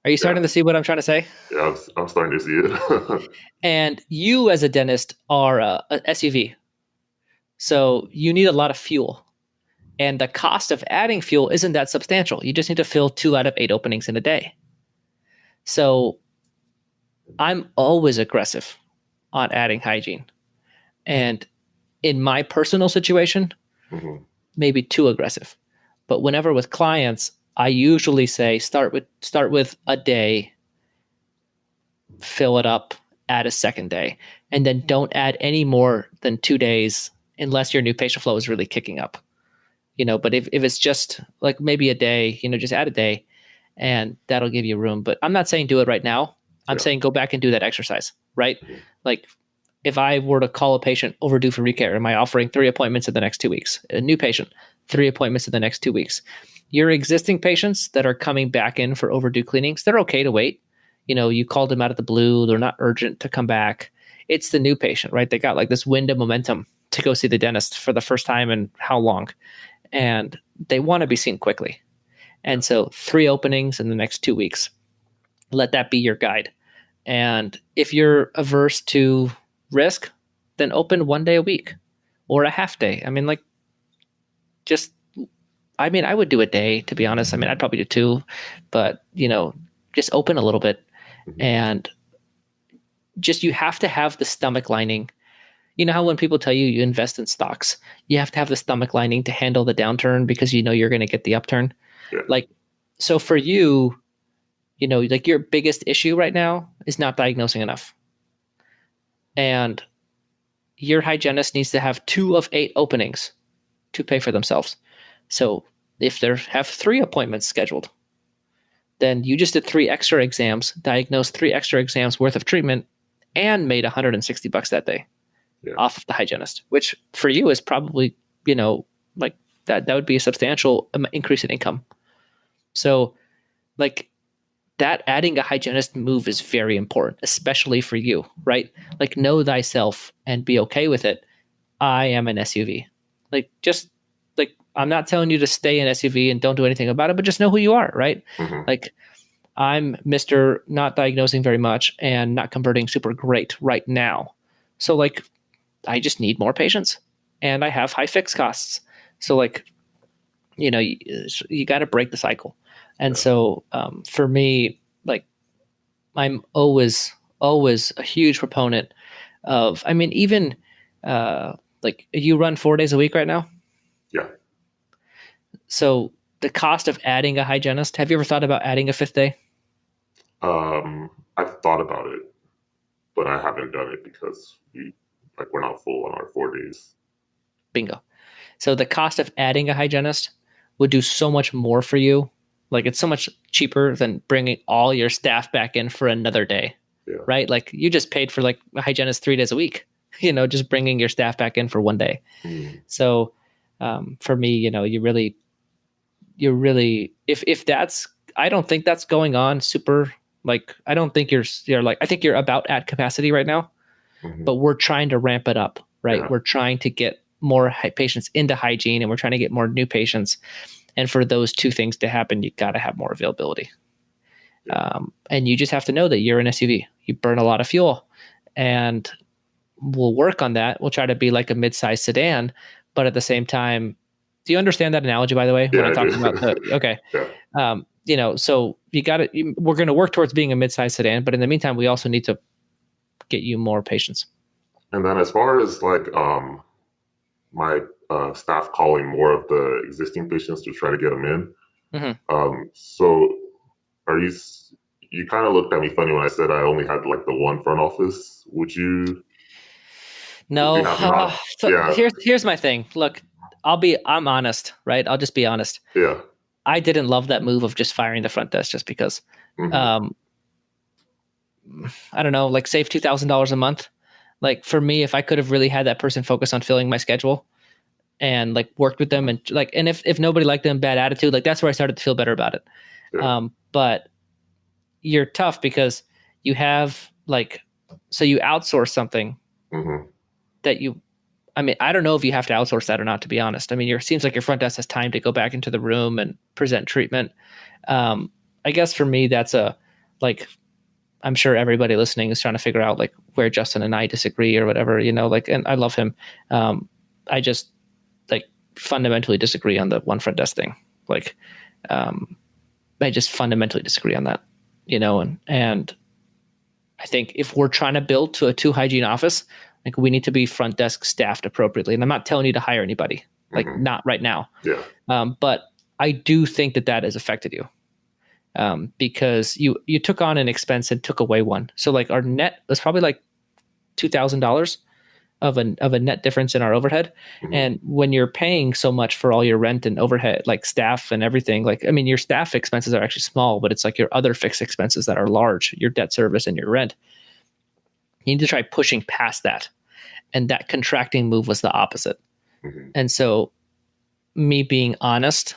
A: Are you starting to see what I'm trying to say?
C: Yeah, I'm starting to see it.
A: And you as a dentist are a SUV. So you need a lot of fuel. And the cost of adding fuel isn't that substantial. You just need to fill 2 out of 8 openings in a day. So I'm always aggressive on adding hygiene. And in my personal situation, maybe too aggressive. But whenever with clients, I usually say start with a day, fill it up, add a second day, and then don't add any more than 2 days unless your new patient flow is really kicking up. But if it's just like maybe a day, just add a day and that'll give you room. But I'm not saying do it right now. I'm saying go back and do that exercise, right? Like if I were to call a patient overdue for recare, am I offering 3 appointments in the next 2 weeks? A new patient, 3 appointments in the next 2 weeks. Your existing patients that are coming back in for overdue cleanings, they're okay to wait. You called them out of the blue. They're not urgent to come back. It's the new patient, right? They got like this wind of momentum to go see the dentist for the first time in how long? And they want to be seen quickly. And so 3 openings in the next 2 weeks. Let that be your guide. And if you're averse to risk, then open 1 day a week or a half day. I would do a day, to be honest. I'd probably do 2, but just open a little bit and just, you have to have the stomach lining. You know how when people tell you you invest in stocks, you have to have the stomach lining to handle the downturn because you're going to get the upturn.
C: Yeah.
A: So for you, your biggest issue right now is not diagnosing enough. And your hygienist needs to have 2 of 8 openings to pay for themselves. So if they have 3 appointments scheduled, then you just did 3 extra exams, diagnosed 3 extra exams worth of treatment, and made $160 that day off of the hygienist, which for you is probably, that would be a substantial increase in income. So that adding a hygienist move is very important, especially for you, right? Know thyself and be okay with it. I am an SUV. I'm not telling you to stay in SUV and don't do anything about it, but just know who you are, right? I'm Mr. not diagnosing very much and not converting super great right now. So I just need more patients and I have high fixed costs. So you got to break the cycle. And so for me, I'm always a huge proponent of, even you run 4 days a week right now?
C: Yeah.
A: So the cost of adding a hygienist, have you ever thought about adding a 5th day?
C: I've thought about it, but I haven't done it because we're not full on our 4 days.
A: Bingo. So the cost of adding a hygienist would do so much more for you. It's so much cheaper than bringing all your staff back in for another day, right? You just paid for a hygienist 3 days a week, just bringing your staff back in for 1 day. So for me, you really, if that's, I don't think that's going on super, I don't think you're I think you're about at capacity right now, but we're trying to ramp it up, right? Yeah. We're trying to get more patients into hygiene and we're trying to get more new patients. And for those 2 things to happen, you got to have more availability. And you just have to know that you're an SUV. You burn a lot of fuel. And we'll work on that. We'll try to be like a mid-sized sedan, but at the same time, do you understand that analogy, by the way, when
C: Yeah,
A: I
C: I
A: talk
C: do.
A: about okay.
C: Yeah.
A: So we're going to work towards being a mid-sized sedan, but in the meantime, we also need to get you more patients.
C: And then as far as like my staff calling more of the existing patients to try to get them in. So are you kind of looked at me funny when I said I only had like the one front office. Would you
A: No.
C: have not?
A: So
C: Yeah.
A: here's my thing. Look, I'm honest, right? I'll just be honest.
C: Yeah.
A: I didn't love that move of just firing the front desk just because, I don't know, like save $2,000 a month. Like for me, if I could have really had that person focus on filling my schedule and like worked with them and like, and if nobody liked them, bad attitude, like that's where I started to feel better about it.
C: Yeah.
A: But you're tough because you have like, so you outsource something that I don't know if you have to outsource that or not, to be honest. I mean, it seems like your front desk has time to go back into the room and present treatment. I guess for me, that's I'm sure everybody listening is trying to figure out like where Justin and I disagree or whatever, like, and I love him. I just like fundamentally disagree on the one front desk thing. Like, I just fundamentally disagree on that, and I think if we're trying to build to a 2 hygiene office, like we need to be front desk staffed appropriately. And I'm not telling you to hire anybody, like not right now.
C: Yeah.
A: But I do think that has affected you. Because you took on an expense and took away one. So like our net was probably like $2,000 of a net difference in our overhead. And when you're paying so much for all your rent and overhead, like staff and everything, like, I mean, your staff expenses are actually small, but it's like your other fixed expenses that are large, your debt service and your rent. You need to try pushing past that. And that contracting move was the opposite. And so me being honest,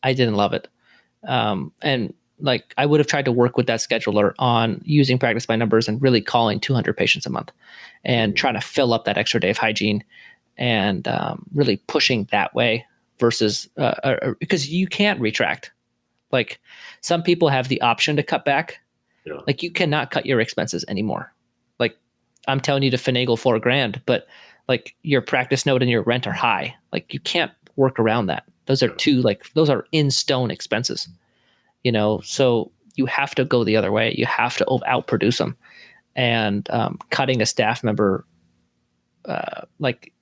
A: I didn't love it. And like I would have tried to work with that scheduler on using practice by numbers and really calling 200 patients a month and trying to fill up that extra day of hygiene and really pushing that way versus because you can't retract. Like some people have the option to cut back.
C: Yeah.
A: Like you cannot cut your expenses anymore. Like I'm telling you to finagle $4,000, but like your practice note and your rent are high. Like you can't work around that. Those are those are in stone expenses, so you have to go the other way. You have to outproduce them, and cutting a staff member, like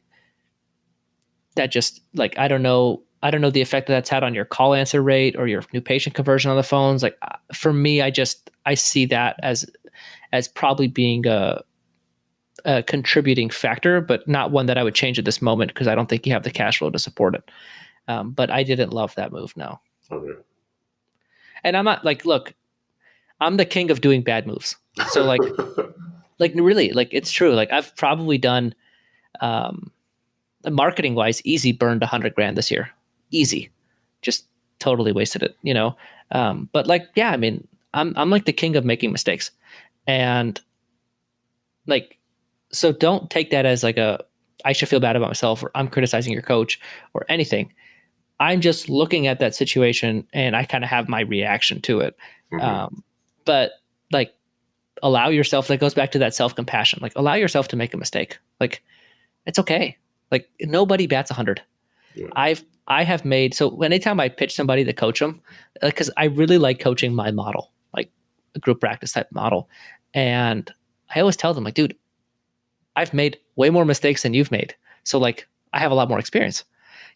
A: that just like, I don't know the effect that's had on your call answer rate or your new patient conversion on the phones. Like for me, I see that as probably being a contributing factor, but not one that I would change at this moment because I don't think you have the cash flow to support it. But I didn't love that move. No.
C: Okay.
A: And I'm not like, look, I'm the king of doing bad moves. So like really, like it's true. Like I've probably done, marketing wise, easy burned $100,000 this year. Easy. Just totally wasted it, but like, yeah, I mean, I'm like the king of making mistakes and like, so don't take that as like I should feel bad about myself or I'm criticizing your coach or anything. I'm just looking at that situation and I kind of have my reaction to it. But like allow yourself, that goes back to that self-compassion, like allow yourself to make a mistake. Like it's okay. Like nobody bats 100. Yeah. I have made, so anytime I pitch somebody to coach them, because I really like coaching my model, like a group practice type model. And I always tell them like, dude, I've made way more mistakes than you've made. So like I have a lot more experience.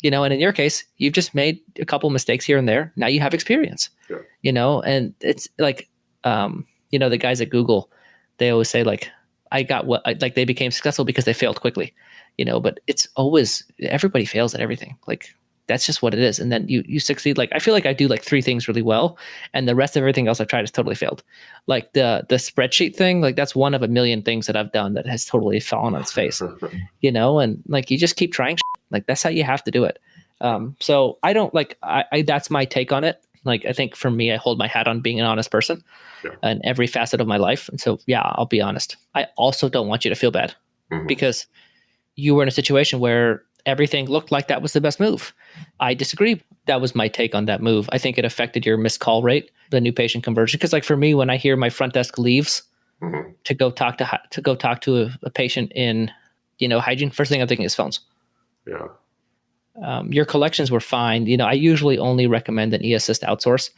A: And in your case, you've just made a couple mistakes here and there. Now you have experience, and it's like, the guys at Google, they always say like, like they became successful because they failed quickly, but it's always, everybody fails at everything. Like that's just what it is. And then you succeed. Like, I feel like I do like 3 things really well. And the rest of everything else I've tried has totally failed. Like the spreadsheet thing, like that's one of a million things that I've done that has totally fallen on its face, and like, you just keep trying. Like that's how you have to do it. So I don't like, I that's my take on it. Like, I think for me, I hold my hat on being an honest person in every facet of my life. And so, yeah, I'll be honest. I also don't want you to feel bad because you were in a situation where everything looked like that was the best move. I disagree. That was my take on that move. I think it affected your missed call rate, the new patient conversion. Because like for me, when I hear my front desk leaves, to go talk to a patient in, hygiene. First thing I'm thinking is phones.
C: Yeah.
A: Your collections were fine. I usually only recommend an e-assist outsource.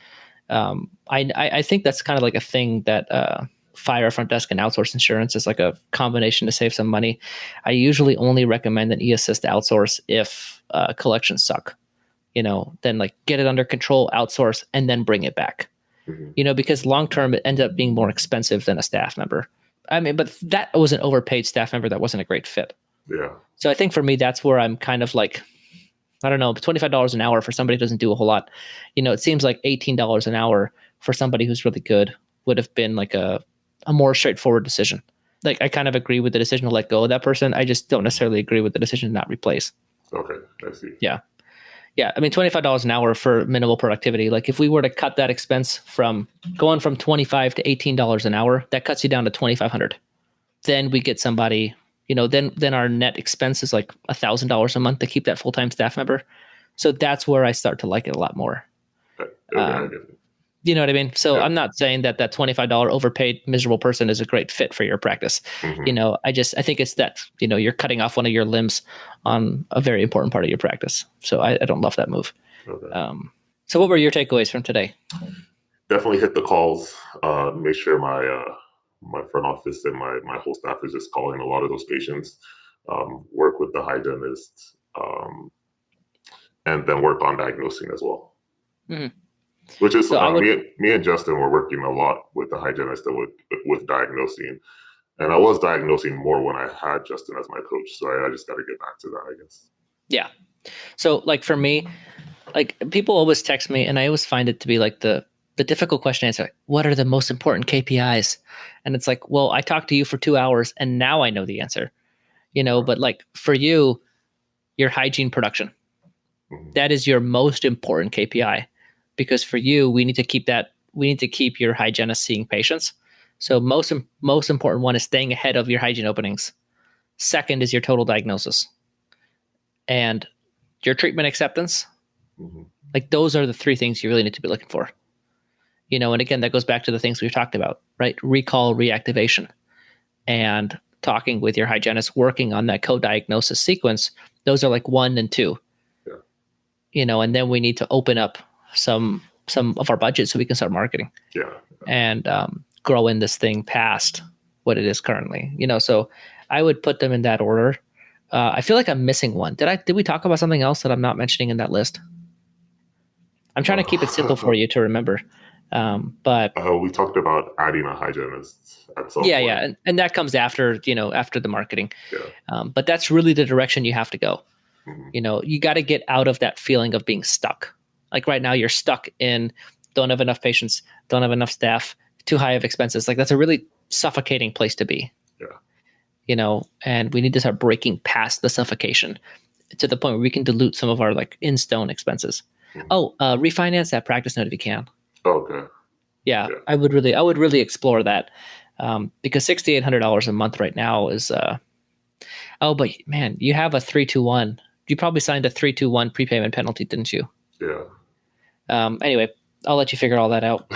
A: I think that's kind of like a thing that fire front desk and outsource insurance is like a combination to save some money. I usually only recommend an e-assist outsource if collections suck. Then like get it under control, outsource, and then bring it back. Because long term it ended up being more expensive than a staff member. I mean, but that was an overpaid staff member that wasn't a great fit.
C: Yeah.
A: So I think for me, that's where I'm kind of like, I don't know, $25 an hour for somebody who doesn't do a whole lot. It seems like $18 an hour for somebody who's really good would have been like a more straightforward decision. Like I kind of agree with the decision to let go of that person. I just don't necessarily agree with the decision to not replace.
C: Okay, I see.
A: Yeah. Yeah, I mean, $25 an hour for minimal productivity. Like if we were to cut that expense from going from $25 to $18 an hour, that cuts you down to $2,500. Then we get somebody, then our net expense is like $1,000 a month to keep that full-time staff member. So that's where I start to like it a lot more.
C: Okay,
A: you know what I mean? So
C: yeah.
A: I'm not saying that $25 overpaid miserable person is a great fit for your practice. I think it's that, you're cutting off one of your limbs on a very important part of your practice. So I don't love that move.
C: Okay.
A: So what were your takeaways from today?
C: Definitely hit the calls. Make sure my front office and my whole staff is just calling a lot of those patients. Work with the hygienist, and then work on diagnosing as well. Which is so me and Justin were working a lot with the hygienist and with diagnosing, and I was diagnosing more when I had Justin as my coach. So I just got to get back to that, I guess.
A: Yeah. So like for me, like people always text me, and I always find it to be like the difficult question to answer. Like, what are the most important KPIs? And it's like, well, I talked to you for 2 hours, and now I know the answer. But like for you, your hygiene production, that is your most important KPI. Because for you, we need to keep your hygienist seeing patients. So most important one is staying ahead of your hygiene openings. Second is your total diagnosis. And your treatment acceptance. Like those are the three things you really need to be looking for. And again, that goes back to the things we've talked about, right? Recall, reactivation, and talking with your hygienist, working on that co-diagnosis sequence. Those are like 1 and 2. Yeah. And then we need to open up some of our budget so we can start marketing and grow in this thing past what it is currently. So I would put them in that order. I feel like I'm missing one. Did we talk about something else that I'm not mentioning in that list? I'm trying to keep it simple for you to remember. But
C: we talked about adding a hygienist at some point.
A: Yeah, and that comes after the marketing. But that's really the direction you have to go. You got to get out of that feeling of being stuck. Like right now you're stuck in don't have enough patients, don't have enough staff, too high of expenses. Like that's a really suffocating place to be. And we need to start breaking past the suffocation to the point where we can dilute some of our like in-stone expenses. Refinance that practice note if you can.
C: Okay.
A: Yeah. I would really explore that. Because $6,800 a month right now is, but man, you have a 3-2-1. You probably signed a 3-2-1 prepayment penalty, didn't you?
C: Yeah.
A: Anyway, I'll let you figure all that out.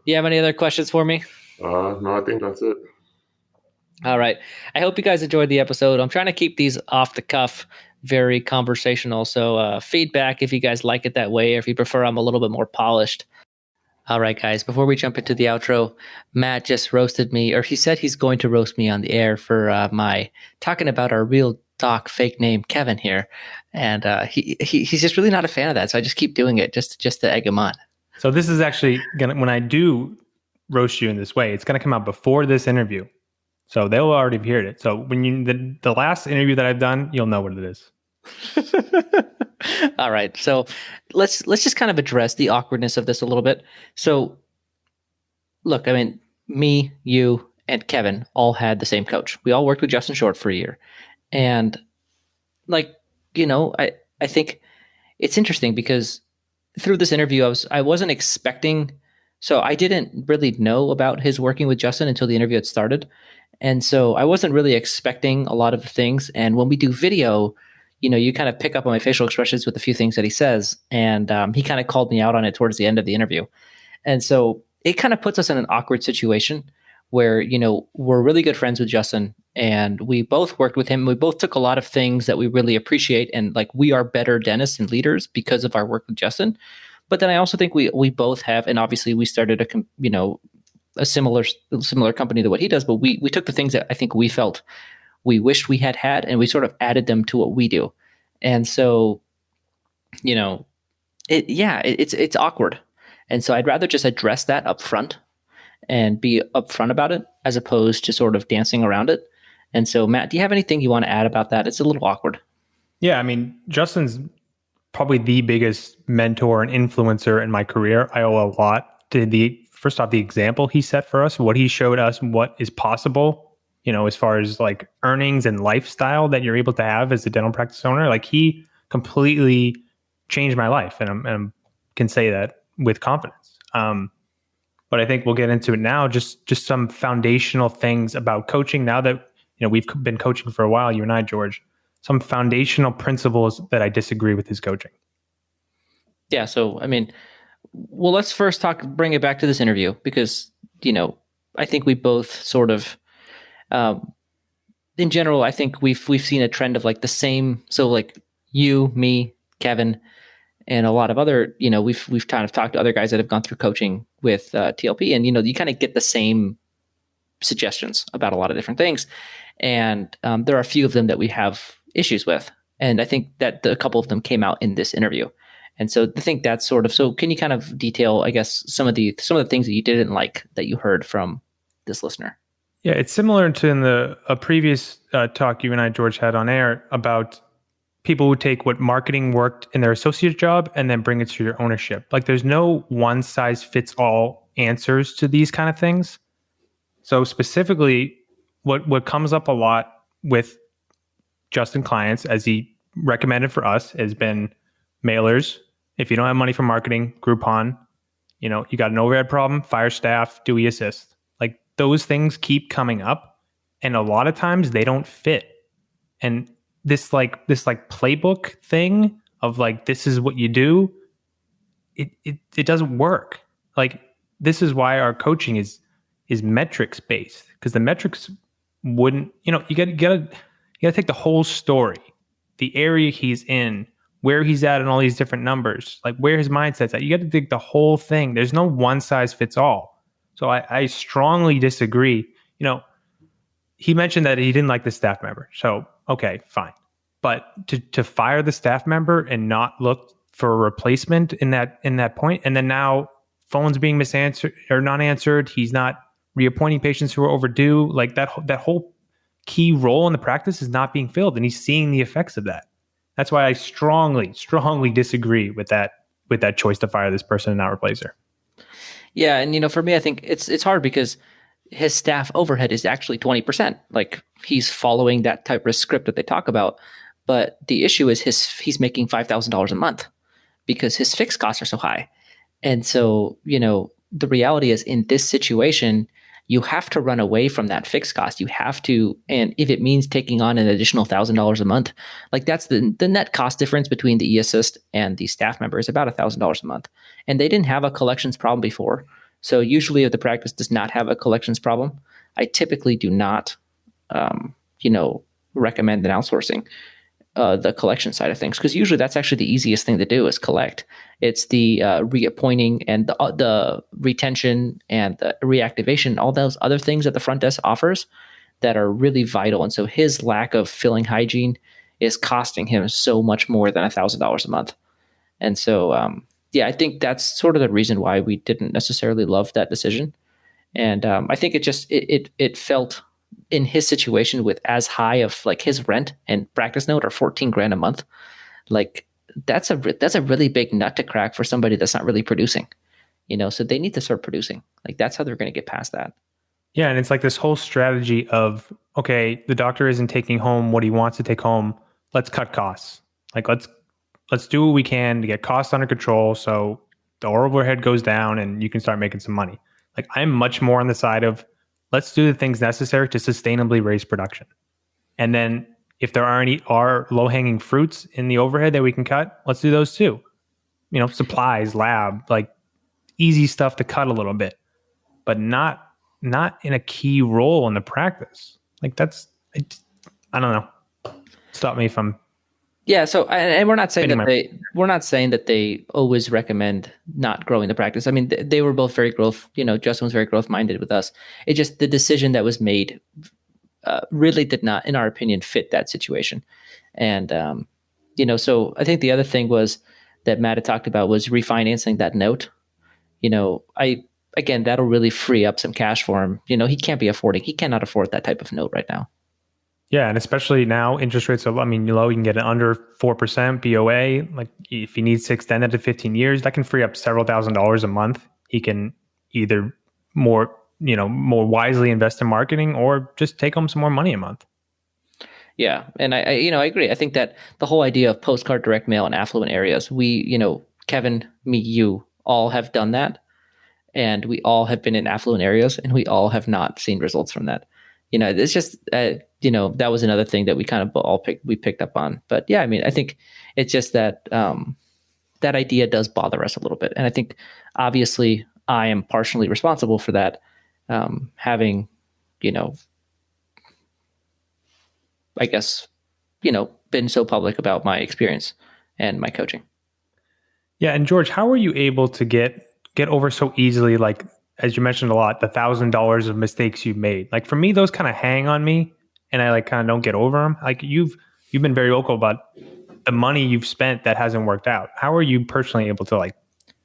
A: You have any other questions for me?
C: No, I think that's it.
A: All right. I hope you guys enjoyed the episode. I'm trying to keep these off the cuff, very conversational. So feedback if you guys like it that way, or if you prefer I'm a little bit more polished. All right, guys, before we jump into the outro, Matt just roasted me, or he said he's going to roast me on the air for my talking about our real doc fake name, Kevin here. And he's just really not a fan of that. So I just keep doing it just to egg him on.
B: So this is actually when I do roast you in this way, it's going to come out before this interview. So they'll already have heard it. So when the last interview that I've done, you'll know what it is.
A: All right. So let's just kind of address the awkwardness of this a little bit. So look, I mean, me, you, and Kevin all had the same coach. We all worked with Justin Short for a year. And I think it's interesting because through this interview, I wasn't expecting, so I didn't really know about his working with Justin until the interview had started. And so I wasn't really expecting a lot of the things. And when we do video, you kind of pick up on my facial expressions with a few things that he says. And he kind of called me out on it towards the end of the interview. And so it kind of puts us in an awkward situation where, we're really good friends with Justin, and we both worked with him. We both took a lot of things that we really appreciate, and like we are better dentists and leaders because of our work with Justin. But then I also think we both have, and obviously we started a similar company to what he does, but we took the things that I think we felt we wished we had, and we sort of added them to what we do. And so, it's awkward. And so I'd rather just address that up front and be upfront about it as opposed to sort of dancing around it. And so, Matt, do you have anything you want to add about that? It's a little awkward.
B: Yeah, I mean, Justin's probably the biggest mentor and influencer in my career. I owe a lot to first off, the example he set for us, what he showed us, what is possible, as far as like earnings and lifestyle that you're able to have as a dental practice owner. Like he completely changed my life, and I can say that with confidence. But I think we'll get into it now. Just some foundational things about coaching. Now that we've been coaching for a while, you and I, George, some foundational principles that I disagree with his coaching.
A: Yeah. So, I mean, well, let's first bring it back to this interview because, I think we both sort of, in general, I think we've seen a trend of like the same. So like you, me, Kevin, and a lot of other, we've kind of talked to other guys that have gone through coaching with TLP, and, you kind of get the same suggestions about a lot of different things. And there are a few of them that we have issues with. And I think that a couple of them came out in this interview. And so I think that's sort of, so can you kind of detail, I guess, some of the things that you didn't like that you heard from this listener?
B: Yeah, it's similar to a previous talk you and I, George, had on air about people who take what marketing worked in their associate job and then bring it to your ownership. Like there's no one size fits all answers to these kind of things. So specifically, what comes up a lot with Justin clients, as he recommended for us, has been mailers. If you don't have money for marketing, Groupon. You got an overhead problem, fire staff, do assist. Like those things keep coming up, and a lot of times they don't fit. And this playbook thing of like, this is what you do, it doesn't work. Like this is why our coaching is metrics based, because the metrics wouldn't, you gotta take the whole story, the area he's in, where he's at in all these different numbers, like where his mindset's at. You got to take the whole thing. There's no one size fits all. So I strongly disagree. He mentioned that he didn't like the staff member. So, okay, fine. But to fire the staff member and not look for a replacement in that point, and then now phones being misanswered or not answered, he's not reappointing patients who are overdue, like that whole key role in the practice is not being filled, and he's seeing the effects of that. That's why I strongly disagree with that choice to fire this person and not replace her.
A: Yeah, and for me, I think it's hard because his staff overhead is actually 20%. Like he's following that type of script that they talk about, but the issue is he's making $5,000 a month because his fixed costs are so high. And so, the reality is in this situation, you have to run away from that fixed cost. You have to, and if it means taking on an additional $1,000 a month, like that's the net cost difference between the e-assist and the staff member is about $1,000 a month. And they didn't have a collections problem before. So usually if the practice does not have a collections problem, I typically do not, recommend an outsourcing the collection side of things, because usually that's actually the easiest thing to do is collect. It's the reappointing and the retention and the reactivation, all those other things that the front desk offers that are really vital. And so his lack of filling hygiene is costing him so much more than $1,000 a month. And so, I think that's sort of the reason why we didn't necessarily love that decision. And I think it felt in his situation with as high of like his rent and practice note are $14,000 a month. Like that's a really big nut to crack for somebody that's not really producing, so they need to start producing. Like that's how they're going to get past that.
B: Yeah. And it's like this whole strategy of, okay, the doctor isn't taking home what he wants to take home. Let's cut costs. Like let's do what we can to get costs under control. So the overhead goes down and you can start making some money. Like I'm much more on the side of let's do the things necessary to sustainably raise production. And then if there are low-hanging fruits in the overhead that we can cut, let's do those too. Supplies, lab, like easy stuff to cut a little bit, but not not in a key role in the practice. Like I don't know. Stop me if I'm
A: Yeah, so and we're not saying
B: hitting
A: that
B: my.
A: they always recommend not growing the practice. I mean, they were both very growth. Justin was very growth minded with us. It just the decision that was made really did not, in our opinion, fit that situation. And so I think the other thing was that Matt had talked about was refinancing that note. I again that'll really free up some cash for him. He cannot afford that type of note right now.
B: Yeah, and especially now, interest rates are, I mean, low. You can get it under 4% BOA. Like if he needs to extend it to 15 years, that can free up several $1,000s a month. He can either more wisely invest in marketing or just take home some more money a month.
A: Yeah, and I agree. I think that the whole idea of postcard direct mail in affluent areas, Kevin, me, you all have done that, and we all have been in affluent areas, and we all have not seen results from that. It's just that was another thing that we kind of all picked up on. But yeah, I mean, I think it's just that that idea does bother us a little bit, and I think obviously I am partially responsible for that, having I guess been so public about my experience and my coaching.
B: Yeah, and George, how were you able to get over so easily? Like as you mentioned a lot, the $1,000 of mistakes you've made. Like for me, those kind of hang on me, and I like kind of don't get over them. Like you've been very vocal about the money you've spent that hasn't worked out. How are you personally able to like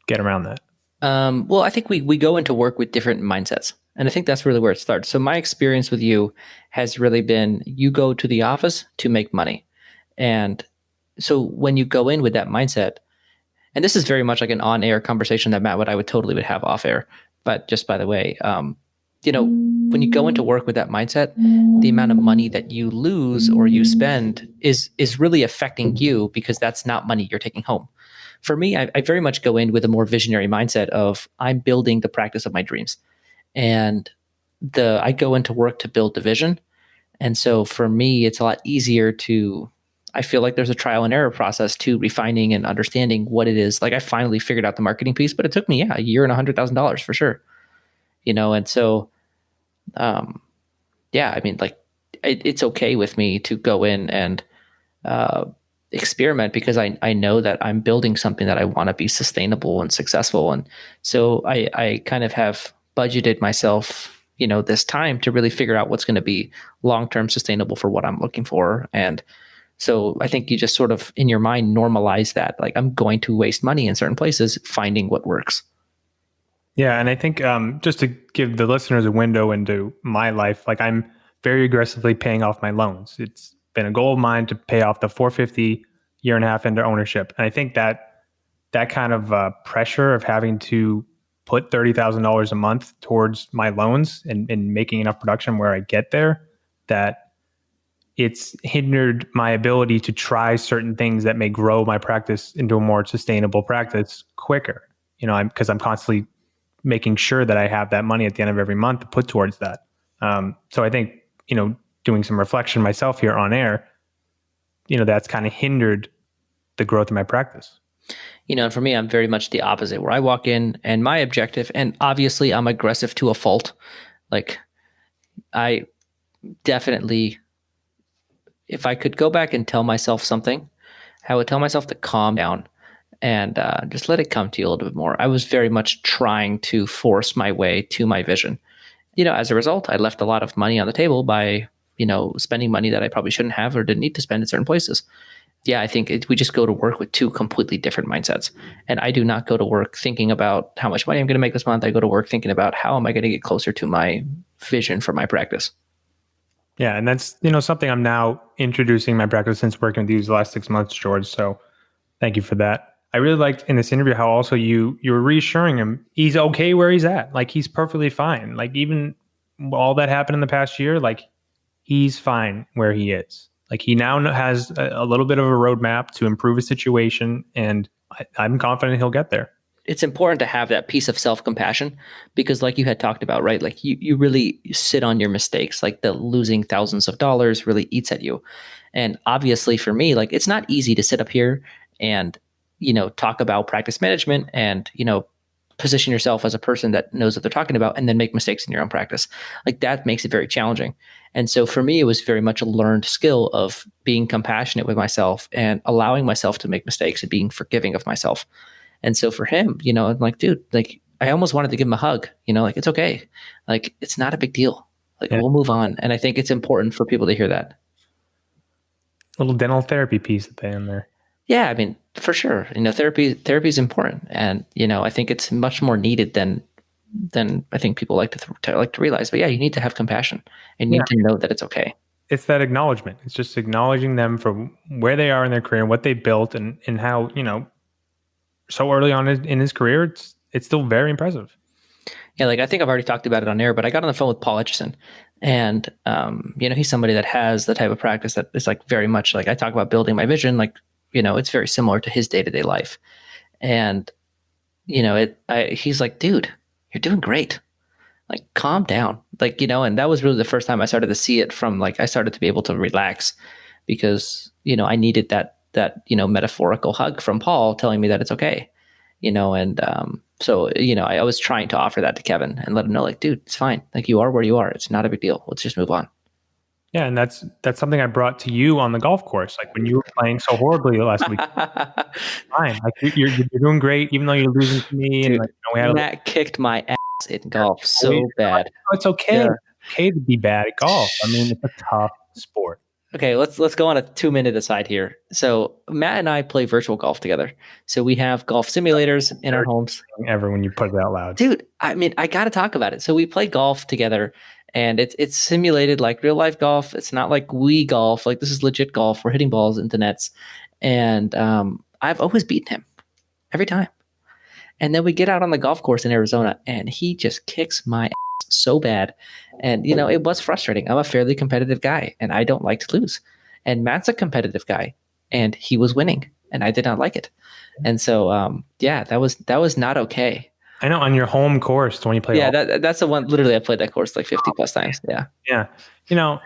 B: get around that?
A: Well, I think we go into work with different mindsets, and I think that's really where it starts. So my experience with you has really been you go to the office to make money, and so when you go in with that mindset. And this is very much like an on-air conversation that Matt I would totally have off-air. But just by the way, when you go into work with that mindset, the amount of money that you lose or you spend is really affecting you because that's not money you're taking home. For me, I very much go in with a more visionary mindset of I'm building the practice of my dreams, and I go into work to build the vision. And so for me, it's a lot easier I feel like there's a trial and error process to refining and understanding what it is. Like I finally figured out the marketing piece, but it took me a year and $100,000 for sure. And so, yeah, I mean, like it's okay with me to go in and experiment because I know that I'm building something that I want to be sustainable and successful. And so I kind of have budgeted myself, this time to really figure out what's going to be long-term sustainable for what I'm looking for. And so I think you just sort of in your mind normalize that, like I'm going to waste money in certain places, finding what works.
B: Yeah, and I think just to give the listeners a window into my life, like I'm very aggressively paying off my loans. It's been a goal of mine to pay off the 450 year and a half into ownership, and I think that kind of pressure of having to put $30,000 a month towards my loans and making enough production where I get there, that it's hindered my ability to try certain things that may grow my practice into a more sustainable practice quicker. Because I'm constantly making sure that I have that money at the end of every month to put towards that. So I think, doing some reflection myself here on air, that's kind of hindered the growth of my practice.
A: And for me, I'm very much the opposite, where I walk in and my objective, and obviously I'm aggressive to a fault. Like I definitely, if I could go back and tell myself something, I would tell myself to calm down and just let it come to you a little bit more. I was very much trying to force my way to my vision. As a result, I left a lot of money on the table by, spending money that I probably shouldn't have or didn't need to spend in certain places. Yeah, I think we just go to work with two completely different mindsets. And I do not go to work thinking about how much money I'm going to make this month. I go to work thinking about how am I going to get closer to my vision for my practice.
B: Yeah, and that's something I'm now introducing in my practice since working with you the last 6 months, George. So thank you for that. I really liked in this interview how also you were reassuring him he's okay where he's at. Like he's perfectly fine. Like even all that happened in the past year, like he's fine where he is. Like he now has a little bit of a roadmap to improve his situation, and I'm confident he'll get there.
A: It's important to have that piece of self-compassion because like you had talked about, right? Like you really sit on your mistakes, like the losing thousands of dollars really eats at you. And obviously for me, like it's not easy to sit up here and, talk about practice management and, position yourself as a person that knows what they're talking about and then make mistakes in your own practice. Like that makes it very challenging. And so for me, it was very much a learned skill of being compassionate with myself and allowing myself to make mistakes and being forgiving of myself. And so for him, I'm like, dude, like I almost wanted to give him a hug, like it's okay. Like it's not a big deal. Like we'll move on. And I think it's important for people to hear that.
B: Little dental therapy piece at the end there.
A: Yeah, I mean, for sure. Therapy is important, and I think it's much more needed than I think people like to realize. But yeah, you need to have compassion and you need to know that it's okay.
B: It's that acknowledgement. It's just acknowledging them for where they are in their career and what they built, and how so early on in his career, it's still very impressive.
A: Yeah, like I think I've already talked about it on air, but I got on the phone with Paul Etchison, and he's somebody that has the type of practice that is like very much like I talk about building my vision, like. It's very similar to his day-to-day life. And, he's like, dude, you're doing great. Like, calm down. Like, and that was really the first time I started to see it from like, I started to be able to relax because, I needed that, metaphorical hug from Paul telling me that it's okay, so, I was trying to offer that to Kevin and let him know like, dude, it's fine. Like you are where you are. It's not a big deal. Let's just move on.
B: Yeah, and that's something I brought to you on the golf course. Like when you were playing so horribly last week, fine. Like you're doing great, even though you're losing to me.
A: Dude,
B: and like, we had
A: Matt kicked my ass in golf so bad.
B: It's okay.
A: Yeah.
B: It's okay to be bad at golf. I mean, it's a tough sport.
A: Okay, let's go on a 2-minute aside here. So Matt and I play virtual golf together. So we have golf simulators in our homes.
B: Ever when you put it out loud,
A: dude. I mean, I got to talk about it. So we play golf together. And it's simulated like real life golf. It's not like Wii golf. Like this is legit golf. We're hitting balls into nets. And I've always beaten him every time. And then we get out on the golf course in Arizona and he just kicks my ass so bad. And, it was frustrating. I'm a fairly competitive guy and I don't like to lose. And Matt's a competitive guy and he was winning and I did not like it. And so, that was not okay.
B: I know on your home course when you play.
A: Yeah, that's the one. Literally, I played that course like 50 plus times. Yeah.
B: Yeah.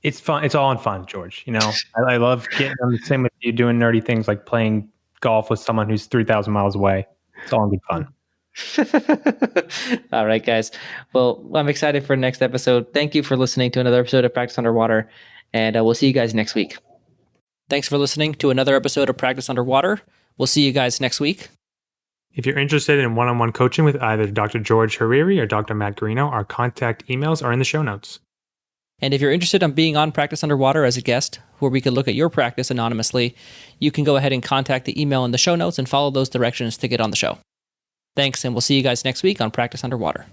B: It's fun. It's all in fun, George. I love getting on the same with you doing nerdy things like playing golf with someone who's 3,000 miles away. It's all in good fun.
A: All right, guys. Well, I'm excited for the next episode. Thank you for listening to another episode of Practice Underwater, and we'll see you guys next week. Thanks for listening to another episode of Practice Underwater. We'll see you guys next week.
B: If you're interested in one-on-one coaching with either Dr. George Hariri or Dr. Matt Garino, our contact emails are in the show notes.
A: And if you're interested in being on Practice Underwater as a guest, where we could look at your practice anonymously, you can go ahead and contact the email in the show notes and follow those directions to get on the show. Thanks, and we'll see you guys next week on Practice Underwater.